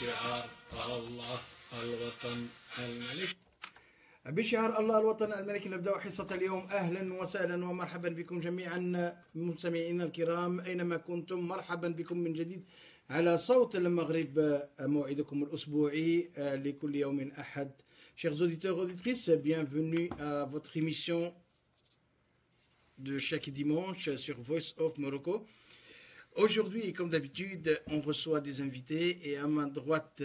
بشعار الله الوطن الملك. بشعار الله الوطن الملك نبدأ حصة اليوم. أهلا وسهلا ومرحبا بكم جميعا مستمعينا الكرام أينما كنتم. مرحبا بكم من جديد على صوت المغرب، موعدكم الأسبوعي لكل يوم أحد. Chers auditeurs et auditrices, bienvenue à votre émission de chaque dimanche sur Voice of Morocco. Aujourd'hui, comme d'habitude, on reçoit des invités et à ma droite,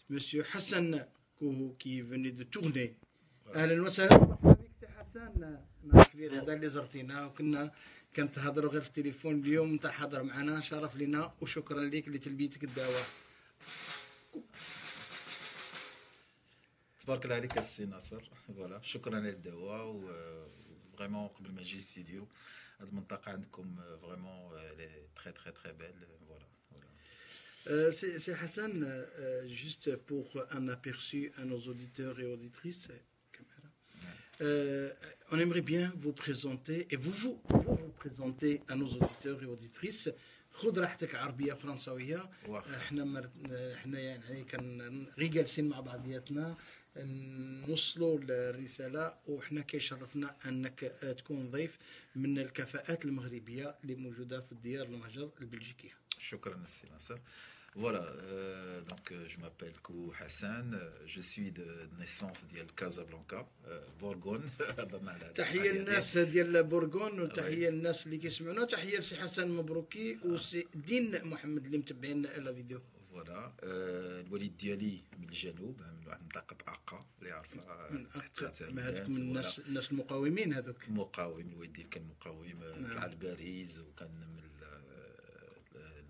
Monsieur Hassan Kouhou qui venait de tourner. أهلا وسهلا مرحبا بك سي حسن. نعرف كبير هذا اللي زرتينا وكنا كنتهضروا غير في التليفون. اليوم انت حاضر معنا، شرف لنا وشكرا لك لتلبيتك الدعوة. تبارك الله عليك السي ناصر. فوالا شكرا للدعوه وفريمون قبل ما نجي الستوديو هذه المنطقه عندكم فريمون لي تري تري تري بيل. C'est Hassan, juste pour un aperçu à nos auditeurs et auditrices. On aimerait bien vous présenter et vous présenter à nos auditeurs et auditrices. خذ راحتك عربيه فرنساويه. احنا يعني كان غير جالسين مع بعضياتنا نوصلوا الرساله، وحنا كيشرفنا انك تكون ضيف من الكفاءات المغربيه اللي موجوده في الديار المهجر البلجيكيه. شكرا السي ناصر. Voilà, donc je m'appelle Kou Hassan, je suis de naissance ديال Casablanca, Bourgogne. تحية الناس ديال بورغون وتحية الناس اللي كيسمعونا، تحية لسي حسن مبروكي وسي دين محمد اللي متبعين لا فيديو. فوالا الوالد ديالي من الجنوب، من واحد منطقة عقا اللي عارفها تحت هذوك من الناس المقاومين. هذوك مقاوم، الوالد ديالي كان مقاوم طلع لباريس وكان من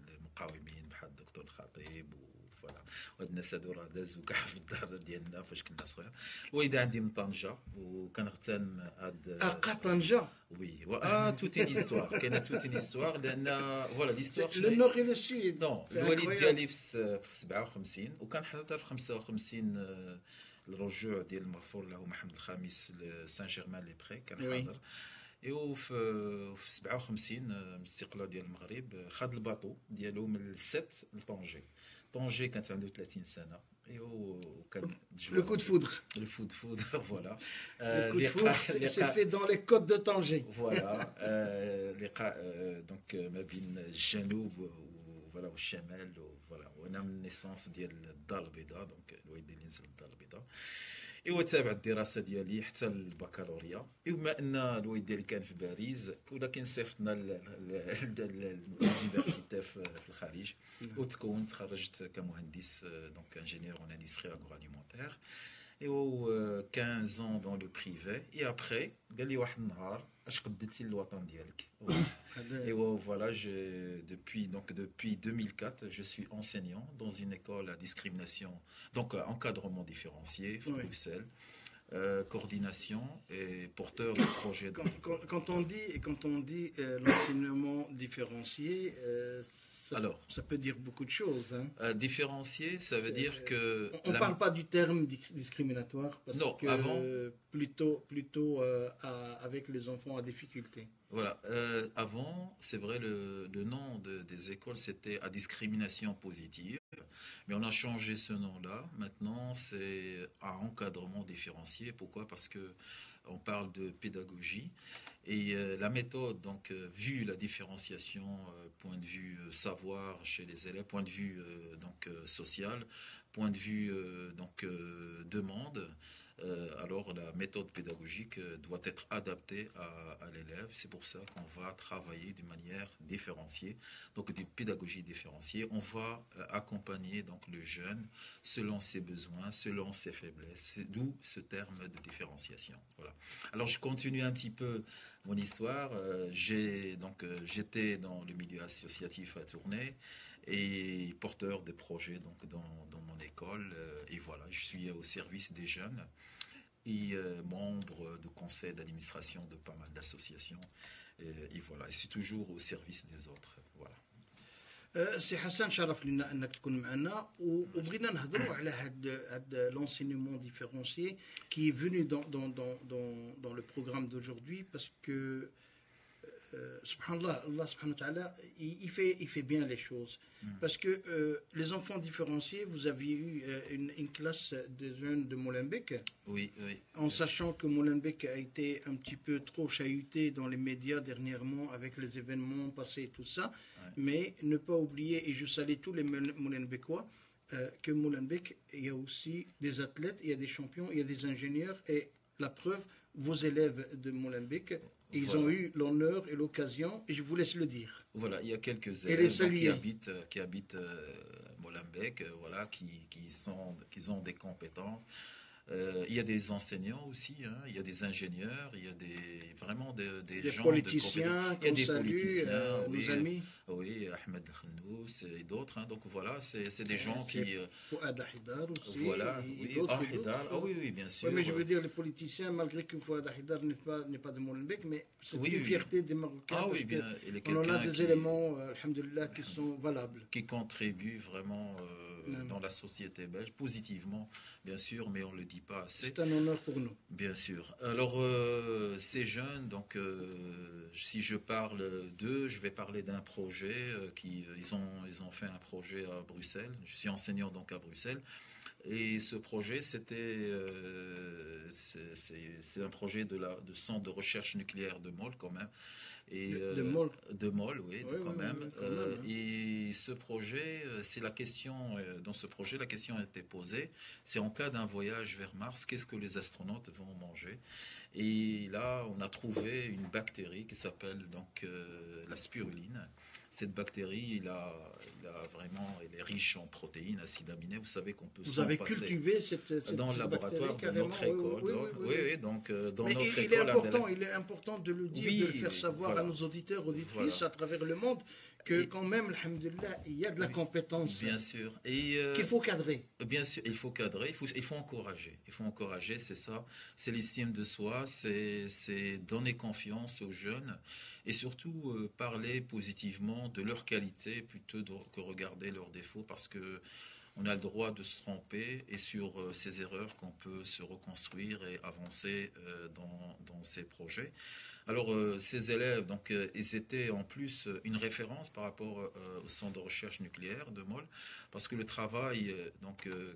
المقاومين بحال الدكتور الخطيب وفوالا، وهاد الناس هادو راه دازو كاع في الدار ديالنا فاش كنا صغير. الوالده عندي من طنجه وكنغتنم هاد طنجه. وي توت ان هيستوار، كاينه توت ان هيستوار لان فوالا ليستوار لو نور الى الشيد. الوالد ديالي في 57 وكان حضر في 55 الرجوع ديال المغفور له محمد الخامس لسان جيرمان لي بري كان حاضر. وفي 57 من الاستقلال ديال المغرب خد الباطو ديالو من الست لطنجي. طنجي كانت عنده 30 سنه. وكان لو كود فودغ فوالا لو كود فودغ سي في دون لي كود دو طنجي. فوالا لقاء دونك ما بين الجنوب وفوالا والشمال. وفوالا وانا من نيسانس ديال الدار البيضاء، دونك الوالد اللي نزل الدار البيضاء. ايوا تابع الدراسه ديالي حتى البكالوريا. وبما ان الوالد ديالي كان في باريس ولكن صيفطنا للونيفرسيتي في الخارج تخرجت كمهندس دونك انجينيور اون اندستري اغرو اليمونتير. ايوا 15 ans dans le privé. Et après قال لي واحد النهار اش قدتي للوطن ديالك. Et voilà, depuis 2004, je suis enseignant dans une école à discrimination, donc encadrement différencié, Bruxelles, coordination et porteur de projet. Quand on dit l'enseignement différencié, ça peut dire beaucoup de choses. Différencié, ça veut dire que... On ne parle pas du terme discriminatoire, parce non, que avant, plutôt avec les enfants à difficulté. Voilà, avant, c'est vrai, le nom des écoles, c'était à discrimination positive, mais on a changé ce nom-là. Maintenant, c'est à encadrement différencié. Pourquoi? Parce que on parle de pédagogie. Et la méthode, donc, vu la différenciation, point de vue savoir chez les élèves, point de vue social, point de vue demande, alors la méthode pédagogique doit être adaptée à l'élève. C'est pour ça qu'on va travailler d'une manière différenciée, donc d'une pédagogie différenciée. On va accompagner donc le jeune selon ses besoins, selon ses faiblesses, d'où ce terme de différenciation. Voilà. Alors je continue un petit peu mon histoire. J'étais dans le milieu associatif à Tournai et porteur de projets donc dans mon école. Et voilà, je suis au service des jeunes et membre de conseil d'administration de pas mal d'associations. Et voilà, et c'est toujours au service des autres. Voilà. سي حسن شرف لنا انك تكون معنا وبغينا نهضروا على هاد l'enseignement différencié qui est venu dans le programme d'aujourd'hui parce que subhanallah, Allah subhanahu wa ta'ala, il fait bien les choses. Parce que les enfants différenciés, vous aviez eu une classe de jeunes de Molenbeek, Oui, oui. en sachant que Molenbeek a été un petit peu trop chahuté dans les médias dernièrement avec les événements passés et tout ça. Ouais. Mais ne pas oublier, et je salue tous les Molenbeekois, que Molenbeek, il y a aussi des athlètes, il y a des champions, il y a des ingénieurs, et la preuve, vos élèves de Molenbeek, ils Voilà. ont eu l'honneur et l'occasion, et je vous laisse le dire. Voilà, il y a quelques Et les élèves donc, saluer. qui habitent Molenbeek, voilà, qui ont des compétences. Il y a des enseignants aussi, hein, il y a des ingénieurs, il y a vraiment des Des gens politiciens, il y a qu'on des salue, politiciens, oui, nos amis. oui, Ahmed Khnous et d'autres. Hein, donc voilà, c'est des gens C'est qui, Fouad Ahidar aussi. voilà, et oui, d'autres, Haidar, ah oui, oui, bien sûr. Oui, mais je veux dire, les politiciens, malgré que Fouad Ahidar n'est pas de Molenbeek, mais c'est Oui, une oui. fierté des Marocains. Ah parce oui, que bien, il est on en a quelqu'un des éléments, alhamdulillah, qui sont valables. qui contribue vraiment dans la société belge, positivement, bien sûr, mais on ne le dit pas assez. C'est un honneur pour nous. Bien sûr. Alors, ces jeunes, donc, si je parle d'eux, je vais parler d'un projet ils ont fait un projet à Bruxelles. Je suis enseignant donc à Bruxelles. Et ce projet, c'est un projet de centre de recherche nucléaire de Mol quand même. Et, De Mol. De Mol, oui, Oui, quand oui, même. oui, quand même, hein. Et ce projet, c'est la question, dans ce projet, la question a été posée, c'est en cas d'un voyage vers Mars, qu'est-ce que les astronautes vont manger? Et là, on a trouvé une bactérie qui s'appelle donc la spiruline. Cette bactérie, elle est riche en protéines, acides aminés. Vous savez qu'on peut Vous avez passer cultivé cette dans le laboratoire de carrément, notre école. oui. Donc dans Mais notre il est école. important, il est important de le dire, Oui, de le faire savoir voilà. à nos auditeurs, auditrices Voilà. à travers le monde, que Et- quand même, alhamdulillah, il y a de la compétence Bien sûr. Et qu'il faut cadrer. bien sûr, il faut cadrer, il faut encourager. Il faut encourager, c'est ça. C'est l'estime de soi, c'est donner confiance aux jeunes et surtout parler positivement de leurs qualités plutôt que regarder leurs défauts parce que on a le droit de se tromper et sur ces erreurs qu'on peut se reconstruire et avancer dans ces projets. Alors, ces élèves, donc, ils étaient en plus une référence par rapport au centre de recherche nucléaire de Mol, parce que le travail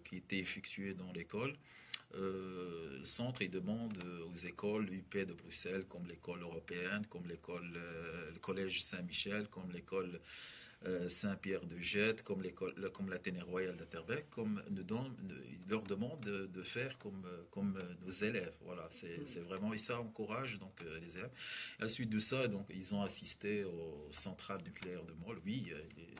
qui était effectué dans l'école, le centre, il demande aux écoles UP de Bruxelles, comme l'école européenne, comme le collège Saint-Michel, comme l'école Saint-Pierre de Jette, comme l'Athénée Royal d'Atterberg, il leur demande de faire comme nos élèves. Voilà, c'est vraiment, et ça encourage donc les élèves. À la suite de ça, donc, ils ont assisté aux centrales nucléaires de Mol. Oui,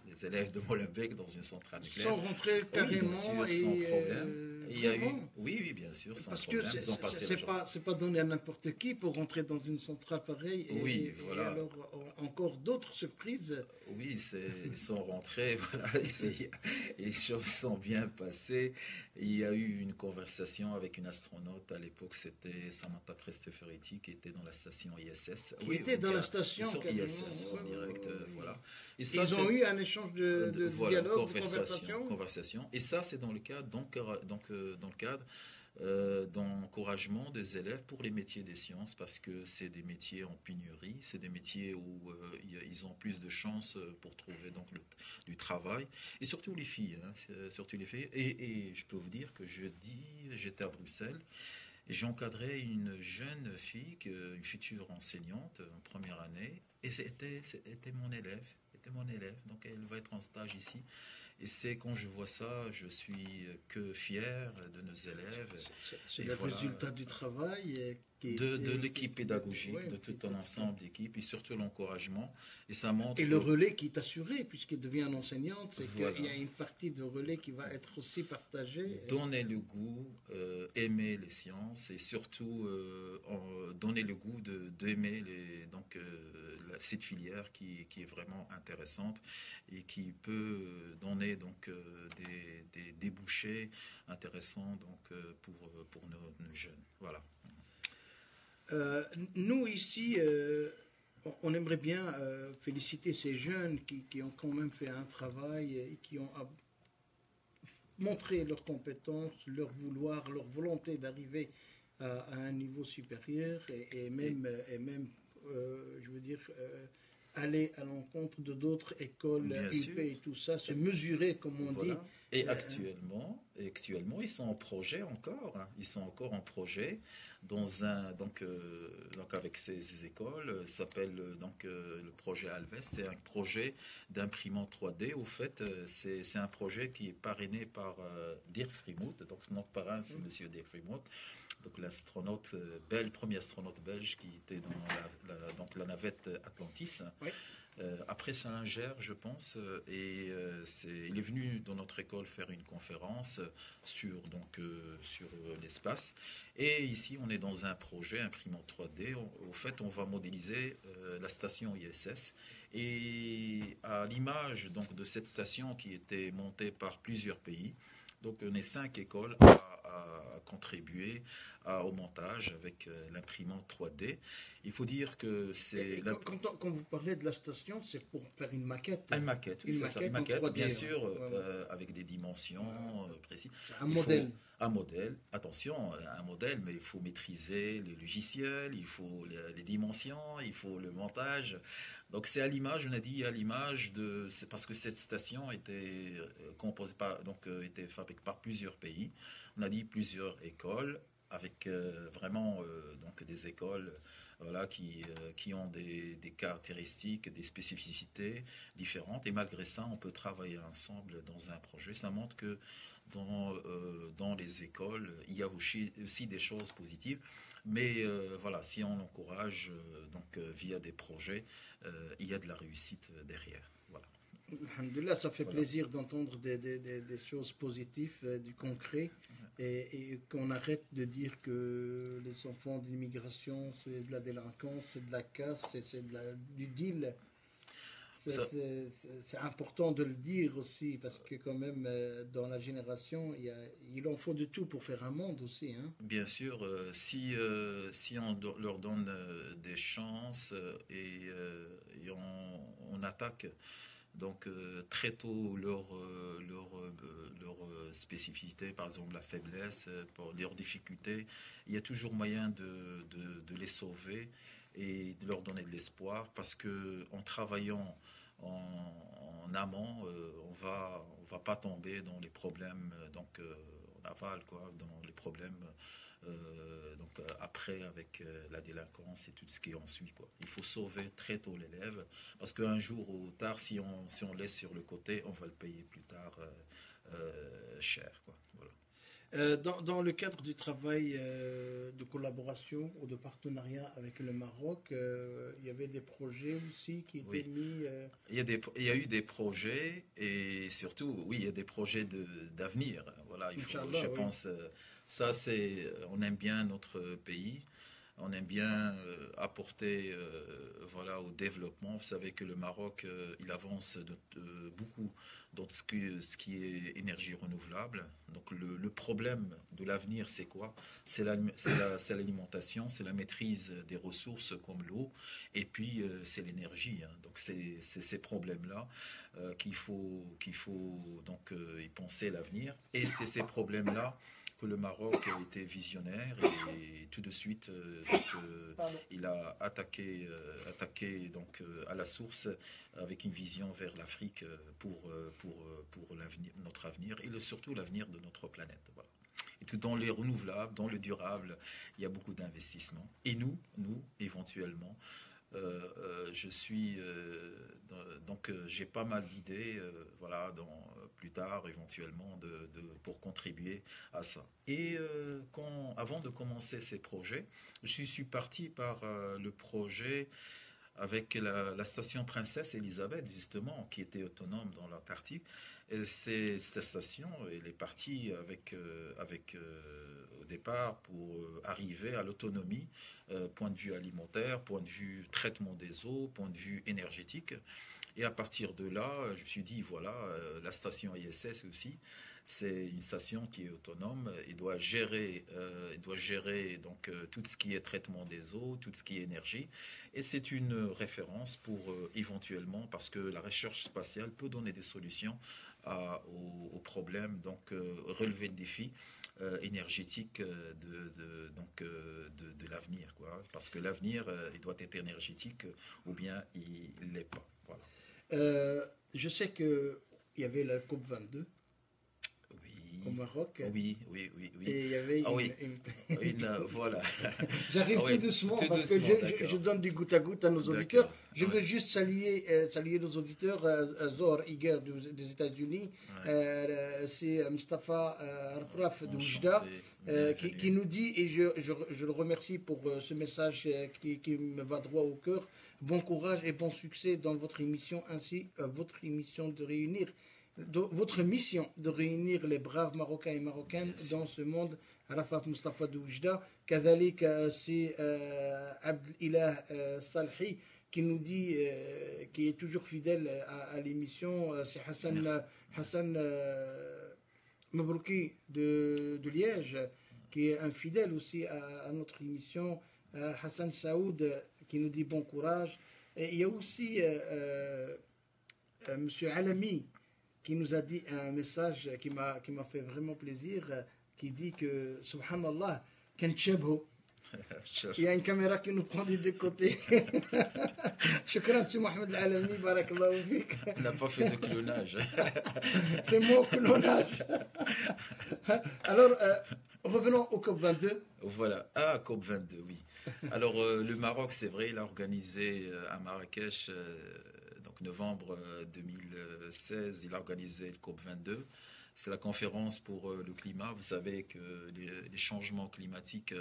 les élèves de Molenbeek dans une centrale nucléaire. Sans rentrer carrément oui, bien sûr, sans problème. Et il y a eu, vraiment. oui, bien sûr, sans Parce problème. que Ils ont passé la journée. c'est pas donné à n'importe qui pour rentrer dans une centrale pareille. Oui, voilà. Et alors, encore d'autres surprises. Oui, ils sont rentrés, voilà, les choses sont bien passées. Il y a eu une conversation avec une astronaute, à l'époque c'était Samantha Presteferetti qui était dans la station ISS. Qui était dans la station, sur carrément, ISS en ouais, direct, ouais, ouais. voilà. Et ça, Ils ont eu un échange de voilà, dialogue, de conversation. conversation. Et ça, c'est dans le cadre, dans le cadre d'encouragement des élèves pour les métiers des sciences parce que c'est des métiers en pénurie, c'est des métiers où ils ont plus de chances pour trouver donc du travail et surtout les filles, hein, surtout les filles. Et je peux vous dire que j'étais à Bruxelles et j'ai encadré une jeune fille, une future enseignante en première année et c'était mon élève. Donc elle va être en stage ici. Et c'est quand je vois ça, je suis que fier de nos élèves. C'est Et le voilà. résultat du travail. De l'équipe pédagogique, ouais, de tout un ensemble d'équipes et surtout l'encouragement. Et ça montre. Et le relais qui est assuré, puisqu'il devient une enseignante, c'est Voilà. qu'il y a une partie de relais qui va être aussi partagée. Donner le goût, aimer les sciences et surtout donner le goût d'aimer cette filière qui est vraiment intéressante et qui peut donner donc des débouchés intéressants donc pour nos jeunes. Voilà. Nous ici, on aimerait bien féliciter ces jeunes qui ont quand même fait un travail et qui ont montré leurs compétences, leur vouloir, leur volonté d'arriver à un niveau supérieur et même je veux dire, aller à l'encontre de d'autres écoles, Bien sûr. UP et tout ça, se mesurer, comme on dit. Voilà. Et actuellement, ils sont en projet encore. Hein. Ils sont encore en projet dans donc avec ces écoles. Ça s'appelle le projet Alves. C'est un projet d'imprimante 3D. Au fait, c'est un projet qui est parrainé par Dirk Friemuth. Donc notre parrain, c'est Monsieur Dirk Friemuth. Donc l'astronaute premier astronaute belge qui était dans donc la navette Atlantis. Oui. Après Salinger, je pense, il est venu dans notre école faire une conférence sur l'espace. Et ici, on est dans un projet imprimant 3D. Au fait, on va modéliser la station ISS. Et à l'image donc de cette station qui était montée par plusieurs pays, donc on est 5 écoles à contribuer au montage avec l'imprimante 3D. Il faut dire que c'est... Quand vous parlez de la station, c'est pour faire une maquette. Une maquette, oui, une maquette, 3D, bien sûr, avec des dimensions précises. Un modèle. Un modèle, attention, un modèle, mais il faut maîtriser les logiciels, il faut les dimensions, il faut le montage. Donc c'est à l'image, on a dit à l'image de... C'est parce que cette station était composée était fabriquée par plusieurs pays. On a dit plusieurs écoles, avec vraiment donc des écoles voilà, qui ont des caractéristiques, des spécificités différentes. Et malgré ça, on peut travailler ensemble dans un projet. Ça montre que dans les écoles, il y a aussi des choses positives. Mais voilà, si on encourage via des projets, il y a de la réussite derrière. Voilà. Alhamdulillah, ça fait plaisir d'entendre des choses positives, du concret, et qu'on arrête de dire que les enfants d'immigration, c'est de la délinquance, c'est de la casse, c'est du deal. C'est important de le dire aussi, parce que quand même, dans la génération, il en faut de tout pour faire un monde aussi. Hein. Bien sûr, si on leur donne des chances et on attaque donc très tôt leur spécificité, par exemple la faiblesse, pour leurs difficultés, il y a toujours moyen de les sauver et de leur donner de l'espoir, parce que en travaillant en amont, on va pas tomber dans les problèmes en aval, quoi, dans les problèmes après avec la délinquance et tout ce qui en suit, quoi. Il faut sauver très tôt l'élève, parce qu'un jour ou tard, si on laisse sur le côté, on va le payer plus tard cher, quoi. Voilà. Dans le cadre du travail de collaboration ou de partenariat avec le Maroc, il y avait des projets aussi qui étaient mis... Il y a eu des projets, et surtout, oui, il y a des projets d'avenir. Voilà, je pense, on aime bien notre pays. On aime bien apporter au développement. Vous savez que le Maroc, il avance beaucoup dans ce qui est énergie renouvelable. Donc le problème de l'avenir, c'est quoi? C'est l'alimentation, c'est la maîtrise des ressources comme l'eau, et puis c'est l'énergie. Hein. Donc c'est ces problèmes-là qu'il faut donc y penser l'avenir. Et c'est ces problèmes-là que le Maroc était visionnaire, et tout de suite il a attaqué à la source, avec une vision vers l'Afrique pour notre avenir, et surtout l'avenir de notre planète. Voilà. Et tout dans les renouvelables, dans le durable, il y a beaucoup d'investissements. Et nous éventuellement, je suis j'ai pas mal d'idées plus tard éventuellement pour contribuer à ça. Et avant de commencer ces projets, je suis parti par le projet avec la station Princesse Elisabeth, justement, qui était autonome dans l'Antarctique. Et cette station, elle est partie avec au départ pour arriver à l'autonomie, point de vue alimentaire, point de vue traitement des eaux, point de vue énergétique. Et à partir de là, je me suis dit, voilà, la station ISS aussi, c'est une station qui est autonome. Il doit gérer donc tout ce qui est traitement des eaux, tout ce qui est énergie. Et c'est une référence pour éventuellement, parce que la recherche spatiale peut donner des solutions aux problèmes, donc relever le défi énergétique de l'avenir, quoi. Parce que l'avenir, il doit être énergétique ou bien il ne l'est pas. Voilà. Je sais qu'il y avait la COP 22 Oui. au Maroc. Oui. Et il y avait voilà. J'arrive Ah oui, tout doucement tout parce doucement, que je donne du goutte à goutte à nos auditeurs. D'accord. Je veux Ouais. juste saluer nos auditeurs. Zohar Iger des États-Unis. C'est Mustafa Rafraf de Oujda qui nous dit, et je le remercie pour ce message qui me va droit au cœur. Bon courage et bon succès dans votre émission, ainsi votre émission de réunir. Votre mission de réunir les braves Marocains et Marocaines dans ce monde. Rafaf Mustafa Doujda, Kadhalik, c'est Abdelilah Salhi qui nous dit, qui est toujours fidèle à l'émission. C'est Hassan Mabrouki de Liège, qui est un fidèle aussi à notre émission. Hassan Saoud qui nous dit bon courage. Et il y a aussi Monsieur Alami qui nous a dit un message qui m'a fait vraiment plaisir, qui dit que, subhanallah, il y a une caméra qui nous prend des deux côtés. Shukran, c'est Mohamed Alami, barakallahu fik. On n'a pas fait de clonage. C'est mon clonage. Alors, revenons au COP22. Voilà, COP22, oui. Alors, le Maroc, c'est vrai, il a organisé à Marrakech, donc novembre 2016, il a organisé le COP22. C'est la conférence pour le climat. Vous savez que les changements climatiques,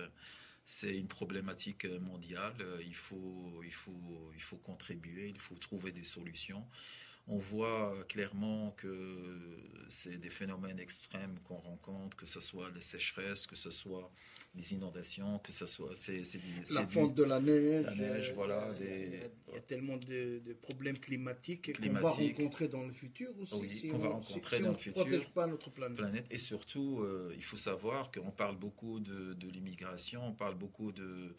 c'est une problématique mondiale. Il faut contribuer, il faut trouver des solutions. On voit clairement que c'est des phénomènes extrêmes qu'on rencontre, que ce soit les sécheresses, que ce soit des inondations, que ce soit la fonte de la neige, voilà. Il y a tellement de problèmes climatiques qu'on va rencontrer dans le futur aussi. Oui, si qu'on va rencontrer dans le futur. On ne protège pas notre planète. Et surtout, il faut savoir qu'on parle beaucoup de l'immigration, on parle beaucoup de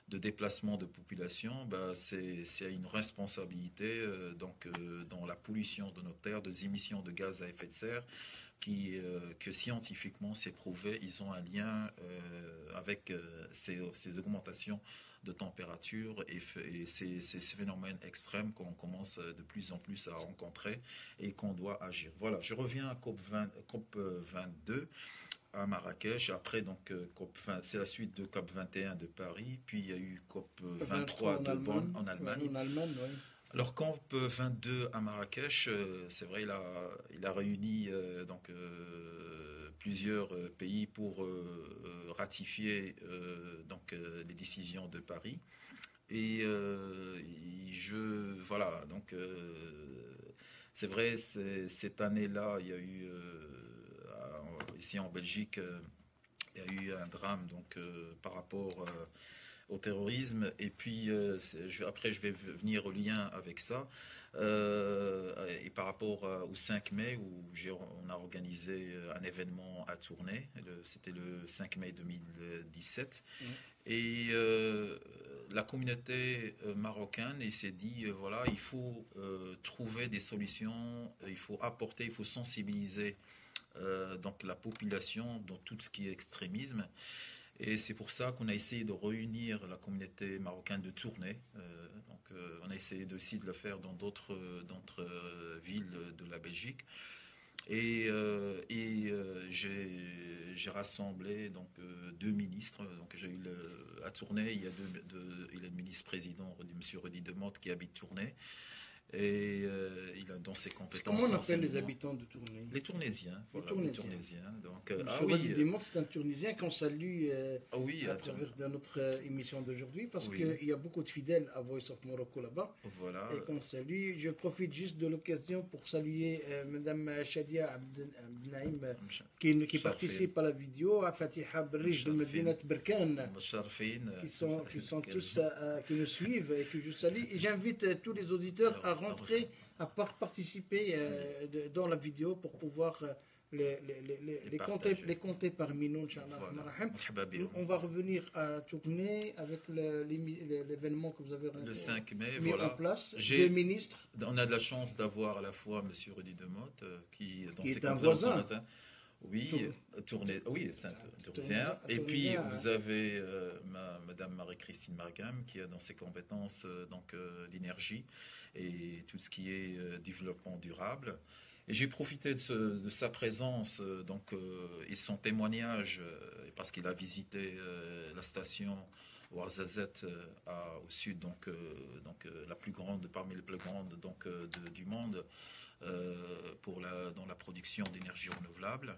déplacement de population. C'est une responsabilité dans la pollution de nos terres, des émissions de gaz à effet de serre, que scientifiquement c'est prouvé, ils ont un lien avec ces augmentations de température et ces phénomènes extrêmes qu'on commence de plus en plus à rencontrer et qu'on doit agir. Voilà, je reviens à COP22 à Marrakech. Après, donc, c'est la suite de COP 21 de Paris, puis il y a eu COP 23 de Bonn en Allemagne. Oui. Alors, COP 22 à Marrakech, c'est vrai, il a réuni plusieurs pays pour ratifier les décisions de Paris. Et voilà, donc c'est vrai, cette année-là, il y a eu ici en Belgique, il y a eu un drame par rapport au terrorisme. Et puis après, je vais venir au lien avec ça. Et par rapport au 5 mai, où on a organisé un événement à Tournai, c'était le 5 mai 2017. Et la communauté marocaine s'est dit, voilà, il faut trouver des solutions, il faut sensibiliser donc la population dans tout ce qui est extrémisme. Et c'est pour ça qu'on a essayé de réunir la communauté marocaine de Tournai. On a essayé aussi de le faire dans d'autres villes de la Belgique. Et j'ai rassemblé deux ministres. Donc j'ai eu à Tournai, il y a le ministre-président, M. Rudy Demotte, qui habite Tournai. Et il a dans ses compétences. Comment on appelle les habitants de Tournai? Les Tournaisiens. Voilà, les Tournaisiens. Donc, Rudy Demotte, c'est un Tunisien qu'on salue à travers de notre émission d'aujourd'hui, parce qu'il y a beaucoup de fidèles à Voice of Morocco là-bas. Voilà. Et qu'on salue. Je profite juste de l'occasion pour saluer Madame Shadia Abdenaïm qui participe à la à Fatiha Brij de Medinat Berkane, qui sont tous qui nous suivent et que je salue. Et j'invite tous les auditeurs à rentrer, à participer dans la vidéo pour pouvoir les compter parmi nous, Inch'Allah. On va revenir à Tournai avec l'événement que vous avez le 5 mai, mis en place. Deux ministres. On a de la chance d'avoir à la fois M. Rudy Demotte, qui est un voisin. Oui, oui, c'est un Tourisien. Et puis vous avez Madame Marie-Christine Margam qui a dans ses compétences l'énergie et tout ce qui est développement durable. Et j'ai profité de sa présence et son témoignage parce qu'il a visité la station Ouarzazate au sud, la plus grande parmi les plus grandes du monde dans la production d'énergie renouvelable.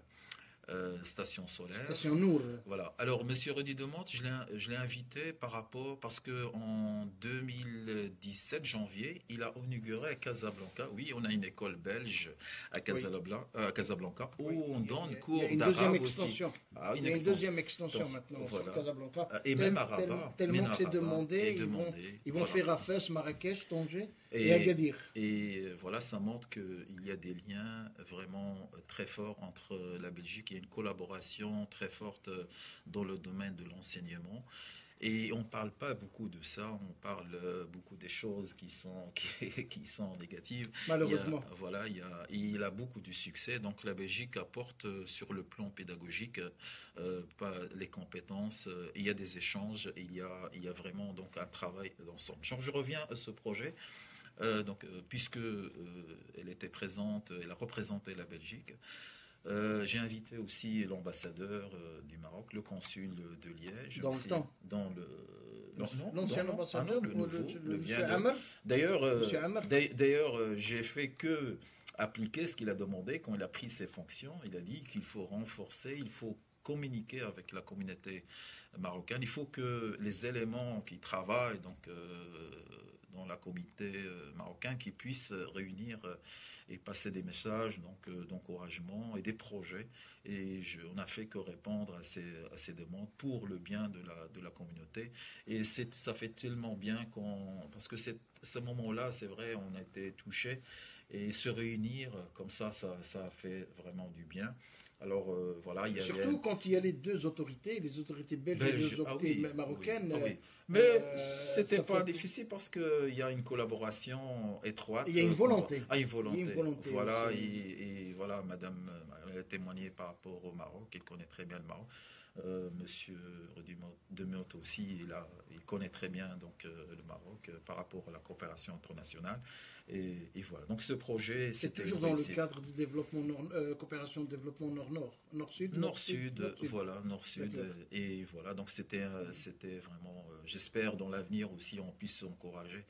Station solaire. Station Nour. Voilà. Alors, Monsieur Rudy Demonte, je l'ai invité parce que en 2017, janvier, il a inauguré à Casablanca. Oui, on a une école belge à Casablanca où on donne cours d'arabe aussi. Il y a une deuxième extension maintenant sur Casablanca. Et même à Rabat. Tellement que c'est demandé. Ils vont faire à Fès, Marrakech, Tanger et Agadir. Et voilà, ça montre qu'il y a des liens vraiment très forts entre la Belgique et une collaboration très forte dans le domaine de l'enseignement. Et on ne parle pas beaucoup de ça, on parle beaucoup des choses qui sont négatives. Malheureusement. Il a beaucoup de succès. Donc la Belgique apporte sur le plan pédagogique les compétences. Il y a des échanges, il y a vraiment un travail d'ensemble. Je reviens à ce projet. Puisque elle était présente, elle a représenté la Belgique. J'ai invité aussi l'ambassadeur du Maroc, le consul de Liège. Dans le temps. L'ancien ambassadeur, le nouveau, Monsieur Hammer. D'ailleurs, j'ai fait que appliquer ce qu'il a demandé quand il a pris ses fonctions. Il a dit qu'il faut renforcer, il faut communiquer avec la communauté marocaine. Il faut que les éléments qui travaillent dans la communauté marocaine qui puissent réunir et passer des messages d'encouragement et des projets. Et on n'a fait que répondre à ces demandes pour le bien de la communauté. Et ça fait tellement bien parce que ce moment-là, c'est vrai, on a été touchés. Et se réunir comme ça a fait vraiment du bien. Alors voilà, surtout quand il y a les deux autorités, les autorités belges et les autorités marocaines. Oui. Mais c'était pas difficile parce qu'il y a une collaboration étroite. Il y a une volonté. Une volonté. Voilà, et voilà, Madame elle a témoigné par rapport au Maroc, elle connaît très bien le Maroc. Monsieur Demonte aussi, il connaît très bien le Maroc par rapport à la coopération internationale. Et voilà. Donc ce projet, c'est toujours dans le cadre du développement coopération de développement nord-sud. Nord-sud, voilà, nord-sud. Et voilà. Donc c'était vraiment. J'espère dans l'avenir aussi on puisse encourager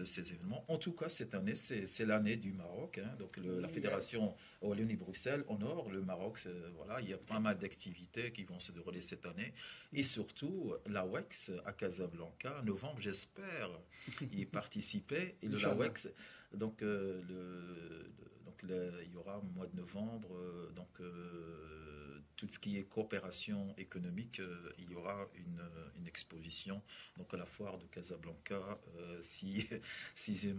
ces événements. En tout cas cette année c'est l'année du Maroc. Donc la fédération Wallonie-Bruxelles honore le Maroc. Voilà, il y a pas mal d'activités qui vont se dérouler cette année et surtout la WEX à Casablanca en novembre. J'espère y participer et la WEX. Donc, il y aura au mois de novembre, tout ce qui est coopération économique, il y aura une exposition à la foire de Casablanca, si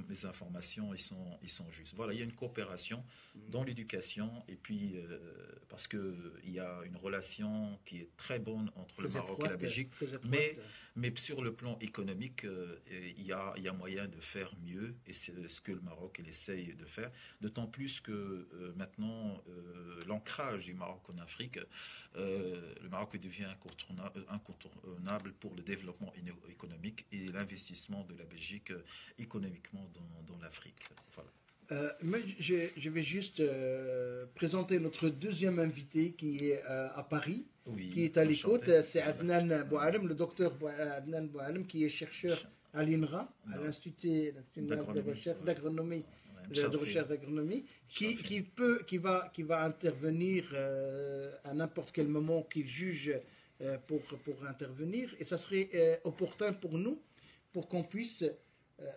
mes informations ils sont justes. Voilà, il y a une coopération dans l'éducation et puis parce que il y a une relation qui est très bonne entre le Maroc et la Belgique, mais sur le plan économique, il y a moyen de faire mieux et c'est ce que le Maroc essaye de faire, d'autant plus que maintenant l'ancrage du Maroc en Afrique, le Maroc devient incontournable pour le développement économique et l'investissement de la Belgique économiquement dans l'Afrique. Voilà. Mais je vais juste présenter notre deuxième invité qui est à Paris, qui est à l'écoute. C'est Adnan Boualem, le docteur Adnan Boualem, qui est chercheur à l'INRA, à l'Institut de recherche d'agronomie, qui va intervenir à n'importe quel moment qu'il juge pour intervenir. Et ça serait opportun pour nous, pour qu'on puisse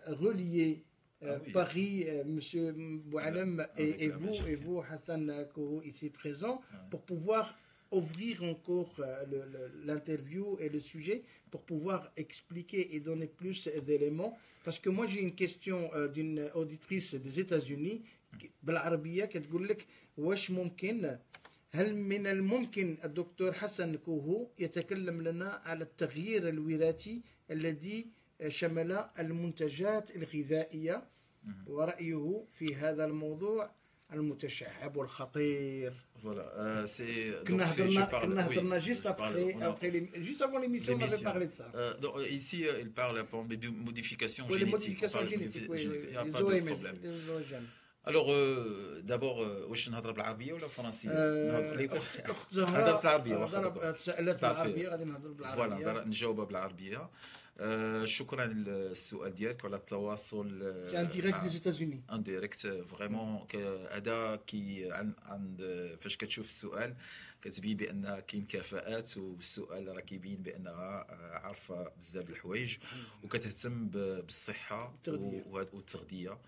relier Paris, Monsieur Boualem et vous, Hassan Kouhou, ici présent, pour pouvoir ouvrir encore l'interview et le sujet, pour pouvoir expliquer et donner plus d'éléments. Parce que moi, j'ai une question d'une auditrice des États-Unis, بالعربية كتقول لك واش ممكن هل من الممكن الدكتور حسن كوهو يتكلم لنا على التغيير الوراثي الذي شمل المنتجات الغذائية ورأيه في هذا الموضوع المتشعب والخطير. Voilà, c'est كنا donc هضرنا oui, هضرنا جيست je parle, ابخي جيست افون ليميسيون on avait l'émission. parlé de ça. Donc, ici, il parle de modification Oui, les génétique. On modifications parle de génétiques, oui, génétique. Il n'y a les pas de OMG, problème. les OGM. Alors, d'abord, واش نهضر بالعربية ولا بالفرنسية؟ الأخت زهرة هضرت العربية سألت بالعربية، غادي نهضر بالعربية. فوالا نجاوبها بالعربية. شكرا للسؤال ديالك وعلى التواصل. سي ان ديريكت دي زيتازوني. ان ديريكت فريمون هذا كي عند فاش كتشوف السؤال كتبين بان كاين كفاءات، والسؤال راه كيبين بانها عارفه بزاف د الحوايج وكتهتم بالصحه والتغذيه.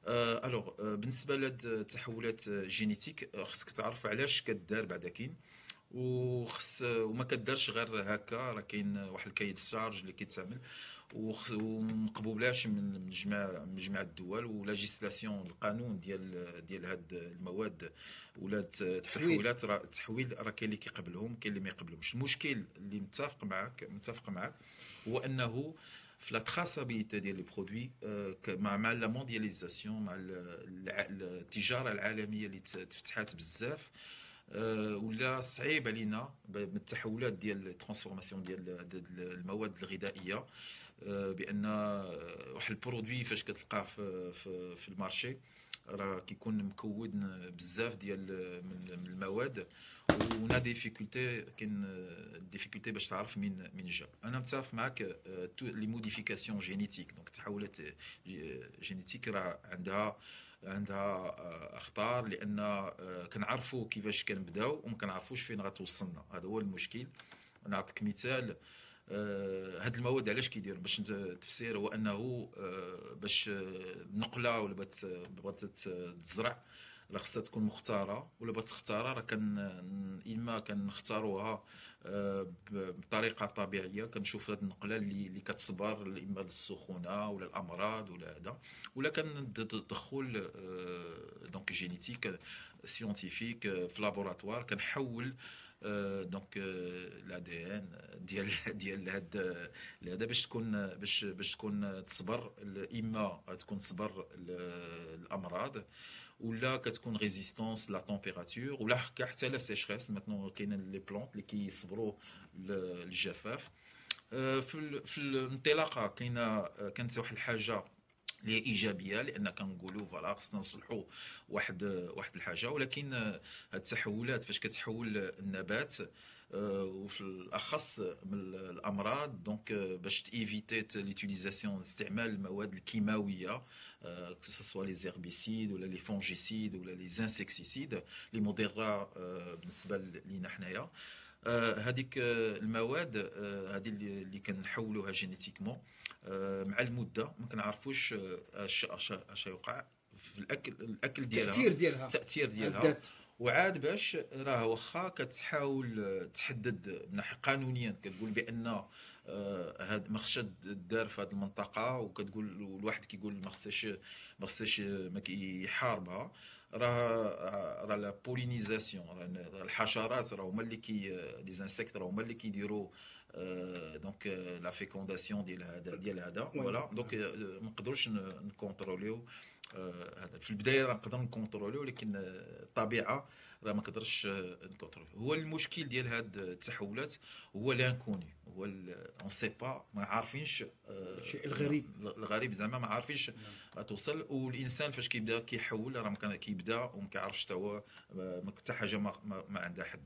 الوغ بالنسبه لهاد التحولات جينيتيك خصك تعرف علاش كدار بعدا كاين، وما كدارش غير هكا، راه كاين واحد الكايد الشارج اللي كيتعمل ومقبولاش من جميع الدول، ولاجيسلاسيون القانون ديال هاد المواد ولا التحويلات. راه التحويل راه كاين اللي كيقبلهم كاين اللي ما يقبلهمش. المشكل اللي متفق معك هو انه في لا تراسابيليتي ديال لي برودوي مع لا موندياليزاسيون، مع التجاره العالميه اللي تفتحات بزاف، ولا صعيب علينا بالتحولات ديال الترانسفورماسيون ديال المواد الغذائيه، بان واحد البرودوي فاش كتلقاه في المارشي راه كيكون مكون بزاف ديال من المواد، ونا ديفيكولتي، كاين ديفيكولتي باش تعرف من جا. انا متفق معك لي موديفيكاسيون جينيتيك، دونك تحولات جينيتيك راه عندها اخطار، لان كنعرفوا كيفاش كنبداو وما كنعرفوش فين غتوصلنا. هذا هو المشكل. نعطيك مثال. هاد المواد علاش كيديروا باش التفسير هو انه باش النقله ولا بغات تزرع راه خصها تكون مختاره، ولا بغات تختارها راه اما كنختاروها بطريقه طبيعيه، كنشوف هاد النقله اللي كتصبر اما للسخونه ولا الامراض ولا هذا، ولا كان تدخل دونك جينيتيك سيونتيفيك في لابوراتوار كنحول دونك لا دي ان ديال هذا باش تكون تصبر، اما تكون تصبر الامراض، ولا كتكون ريزيستونس لا تمبيراتور، ولا حتى لا سيشريس. ماتنو كاينين لي بلونط اللي كيصبروا الجفاف. في الانطلاقه كانت واحد الحاجه اللي هي ايجابيه، لان كنقولوا فوالا خصنا نصلحوا واحد الحاجه، ولكن هاد التحولات فاش كتحول النبات وفي الاخص من الامراض، دونك باش تيفيتي ليوتيليزاسيون استعمال المواد الكيماويه que ce soit les herbicides ولا les fongicides ولا les insecticides اللي مضره بالنسبه لينا حنايا. هذيك المواد هذه اللي كنحولوها جينيتيكمون مع المده ما كنعرفوش اش يوقع في الاكل ديالها، التاثير ديالها. وعاد باش راه واخا كتحاول تحدد من ناحيه قانونيا، كتقول بان هاد ما خصش دار في هذه المنطقه، وكتقول الواحد كيقول ما خصش ما كيحاربها. راه لا بولينيزاسيون، الحشرات راه هما اللي لي زانسيكت راه هما اللي كيديروا دونك لا فيكونداسيون ديال هذا فوالا. دونك ما نقدروش نكونتروليو هذا في البدايه، راه نقدر نكونتروليو، ولكن الطبيعه راه ما نقدرش نكونتروليو. هو المشكل ديال هاد التحولات هو لانكوني، هو اون سي با، ما عارفينش الشيء الغريب زعما ما عارفينش توصل. والانسان فاش كيبدا كيحول راه ما كيبدا وما كيعرفش حتى هو حتى حاجه ما عندها حد.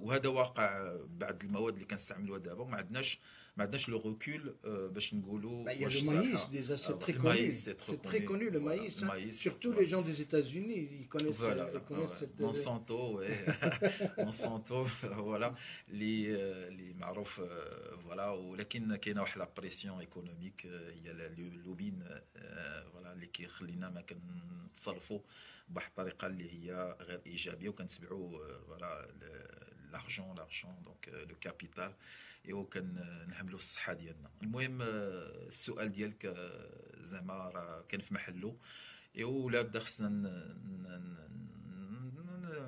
وهذا واقع بعد المواد اللي كنستعملوها دابا، وما عندناش لو ريكول باش نقولوا واش صح. Le maïs déjà c'est très connu, c'est très connu le maïs, surtout les gens des États-Unis ils connaissent cette Monsanto Monsanto voilà اللي معروف فوالا. ولكن كاينه واحد لا بريسيون ايكونوميك هي اللوبين فوالا اللي كيخلينا ما كنتصرفوا بواحد الطريقه اللي هي غير ايجابيه، وكنتبعوا فوالا لارجون دونك لو كابيتال، ايوا كنهملوا الصحه ديالنا. المهم السؤال ديالك زعما راه كان في محله، ايوا ولا بدا خصنا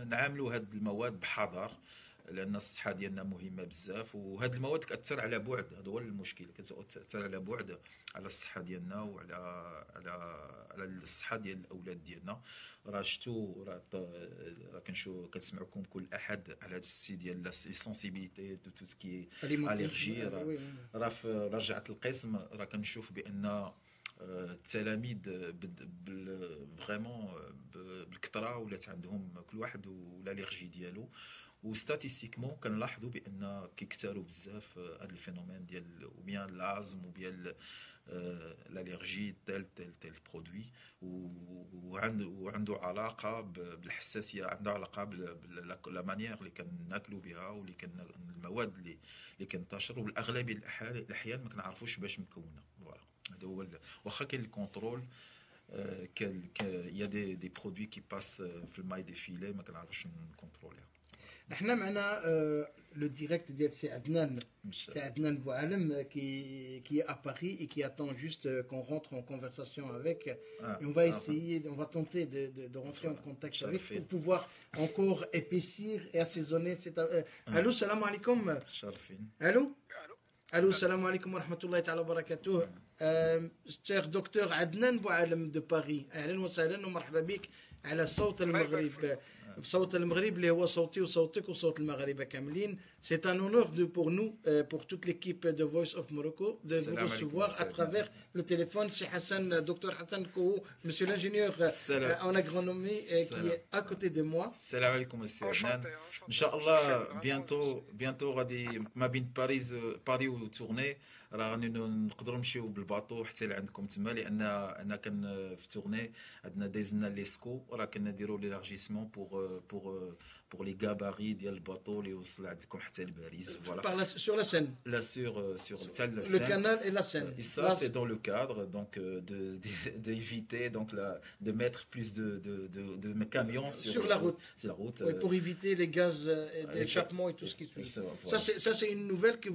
نعاملوا هاد المواد بحذر، لان الصحه ديالنا مهمه بزاف، وهاد المواد كتاثر على بعد، هذا هو المشكل، كتاثر على بعد على الصحه ديالنا وعلى على الصحه ديال الاولاد ديالنا. راه شفتوا راه كنسمعكم كل احد على هذا السي ديال لي سونسيبيليتي دو تو سكي الرجي. راه في رجعه القسم راه كنشوف بان التلاميذ فريمون بالكثره ولات عندهم كل واحد ولا ليرجي ديالو، وستاتيستيكمون كنلاحظوا بان كيكثروا بزاف هذا الفينومين ديال وبيان لازم وبيان الالرجي تيل برودوي، وعنده علاقه بالحساسيه، عنده علاقه بلا مانيير اللي كناكلوا بها واللي المواد اللي كنتشر، والاغلبيه الاحيان ما كنعرفوش باش مكونه. فوالا هذا هو واخا كاين الكونترول يا دي برودوي كي باس في الماي دي فيلي ما كنعرفوش نكونتروليها. احنا معنا لو ديريكت ديال سي عدنان Boualem qui est à Paris et qui attend juste qu'on rentre en conversation avec. Et on va essayer, on va tenter de rentrer en contact avec pour pouvoir encore épaissir et assaisonner cette. Allô, salam alaikum. Allô. Allô, salam alaikum wa rahmatullahi ta'ala wa barakatuh. Cher docteur Adnan Boualem de Paris. أهلا وسهلا ومرحبا بك على صوت المغرب. بصوت المغرب اللي هو صوتي وصوتك وصوت المغاربه كاملين. C'est un honneur pour nous, pour toute l'équipe de Voice of Morocco, de vous recevoir à travers le téléphone. C'est Hassan, docteur Hassan Kouhou, monsieur l'ingénieur en agronomie qui est à côté de moi. Salam alaikum monsieur Adnan. Inch'Allah, bientôt غادي ما بين باريس وتورني راه نقدروا نمشيو بالباطو حتى لعندكم تما، لان انا كان في تورني عندنا دايزنا ليسكو راه كنديروا ليلارجيسمون pour les gabarits ديال الباطو اللي يوصل عندكم حتى لباريس. Voilà. Sur la Seine. Là sur le canal et la Seine. Et ça c'est dans le cadre donc d'éviter donc de mettre plus de camions sur la route. Sur la route. Oui, pour éviter les gaz d'échappement et tout ce qui suit. Ça c'est une nouvelle que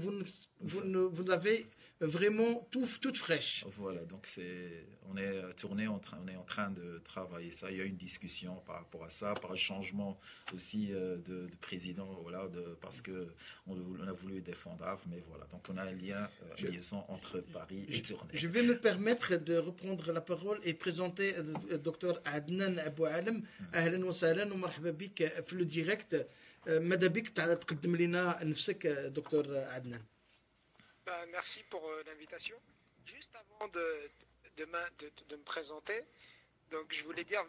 vous avez vraiment toute fraîche. Voilà, donc on est tourné, on est en train de travailler ça. Il y a une discussion par rapport à ça, par le changement aussi de président, voilà, parce que on a voulu défendre Havre, mais voilà, donc on a un lien, une liaison entre Paris et Tournai. Je vais me permettre de reprendre la parole et présenter Dr Adnan Boualem. أهلا وسهلا ومرحبا بك في الديريكت. ماذا بك تقدم لنا نفسك دكتور عدنان؟ Merci pour l'invitation. Juste avant de me présenter, donc je voulais dire,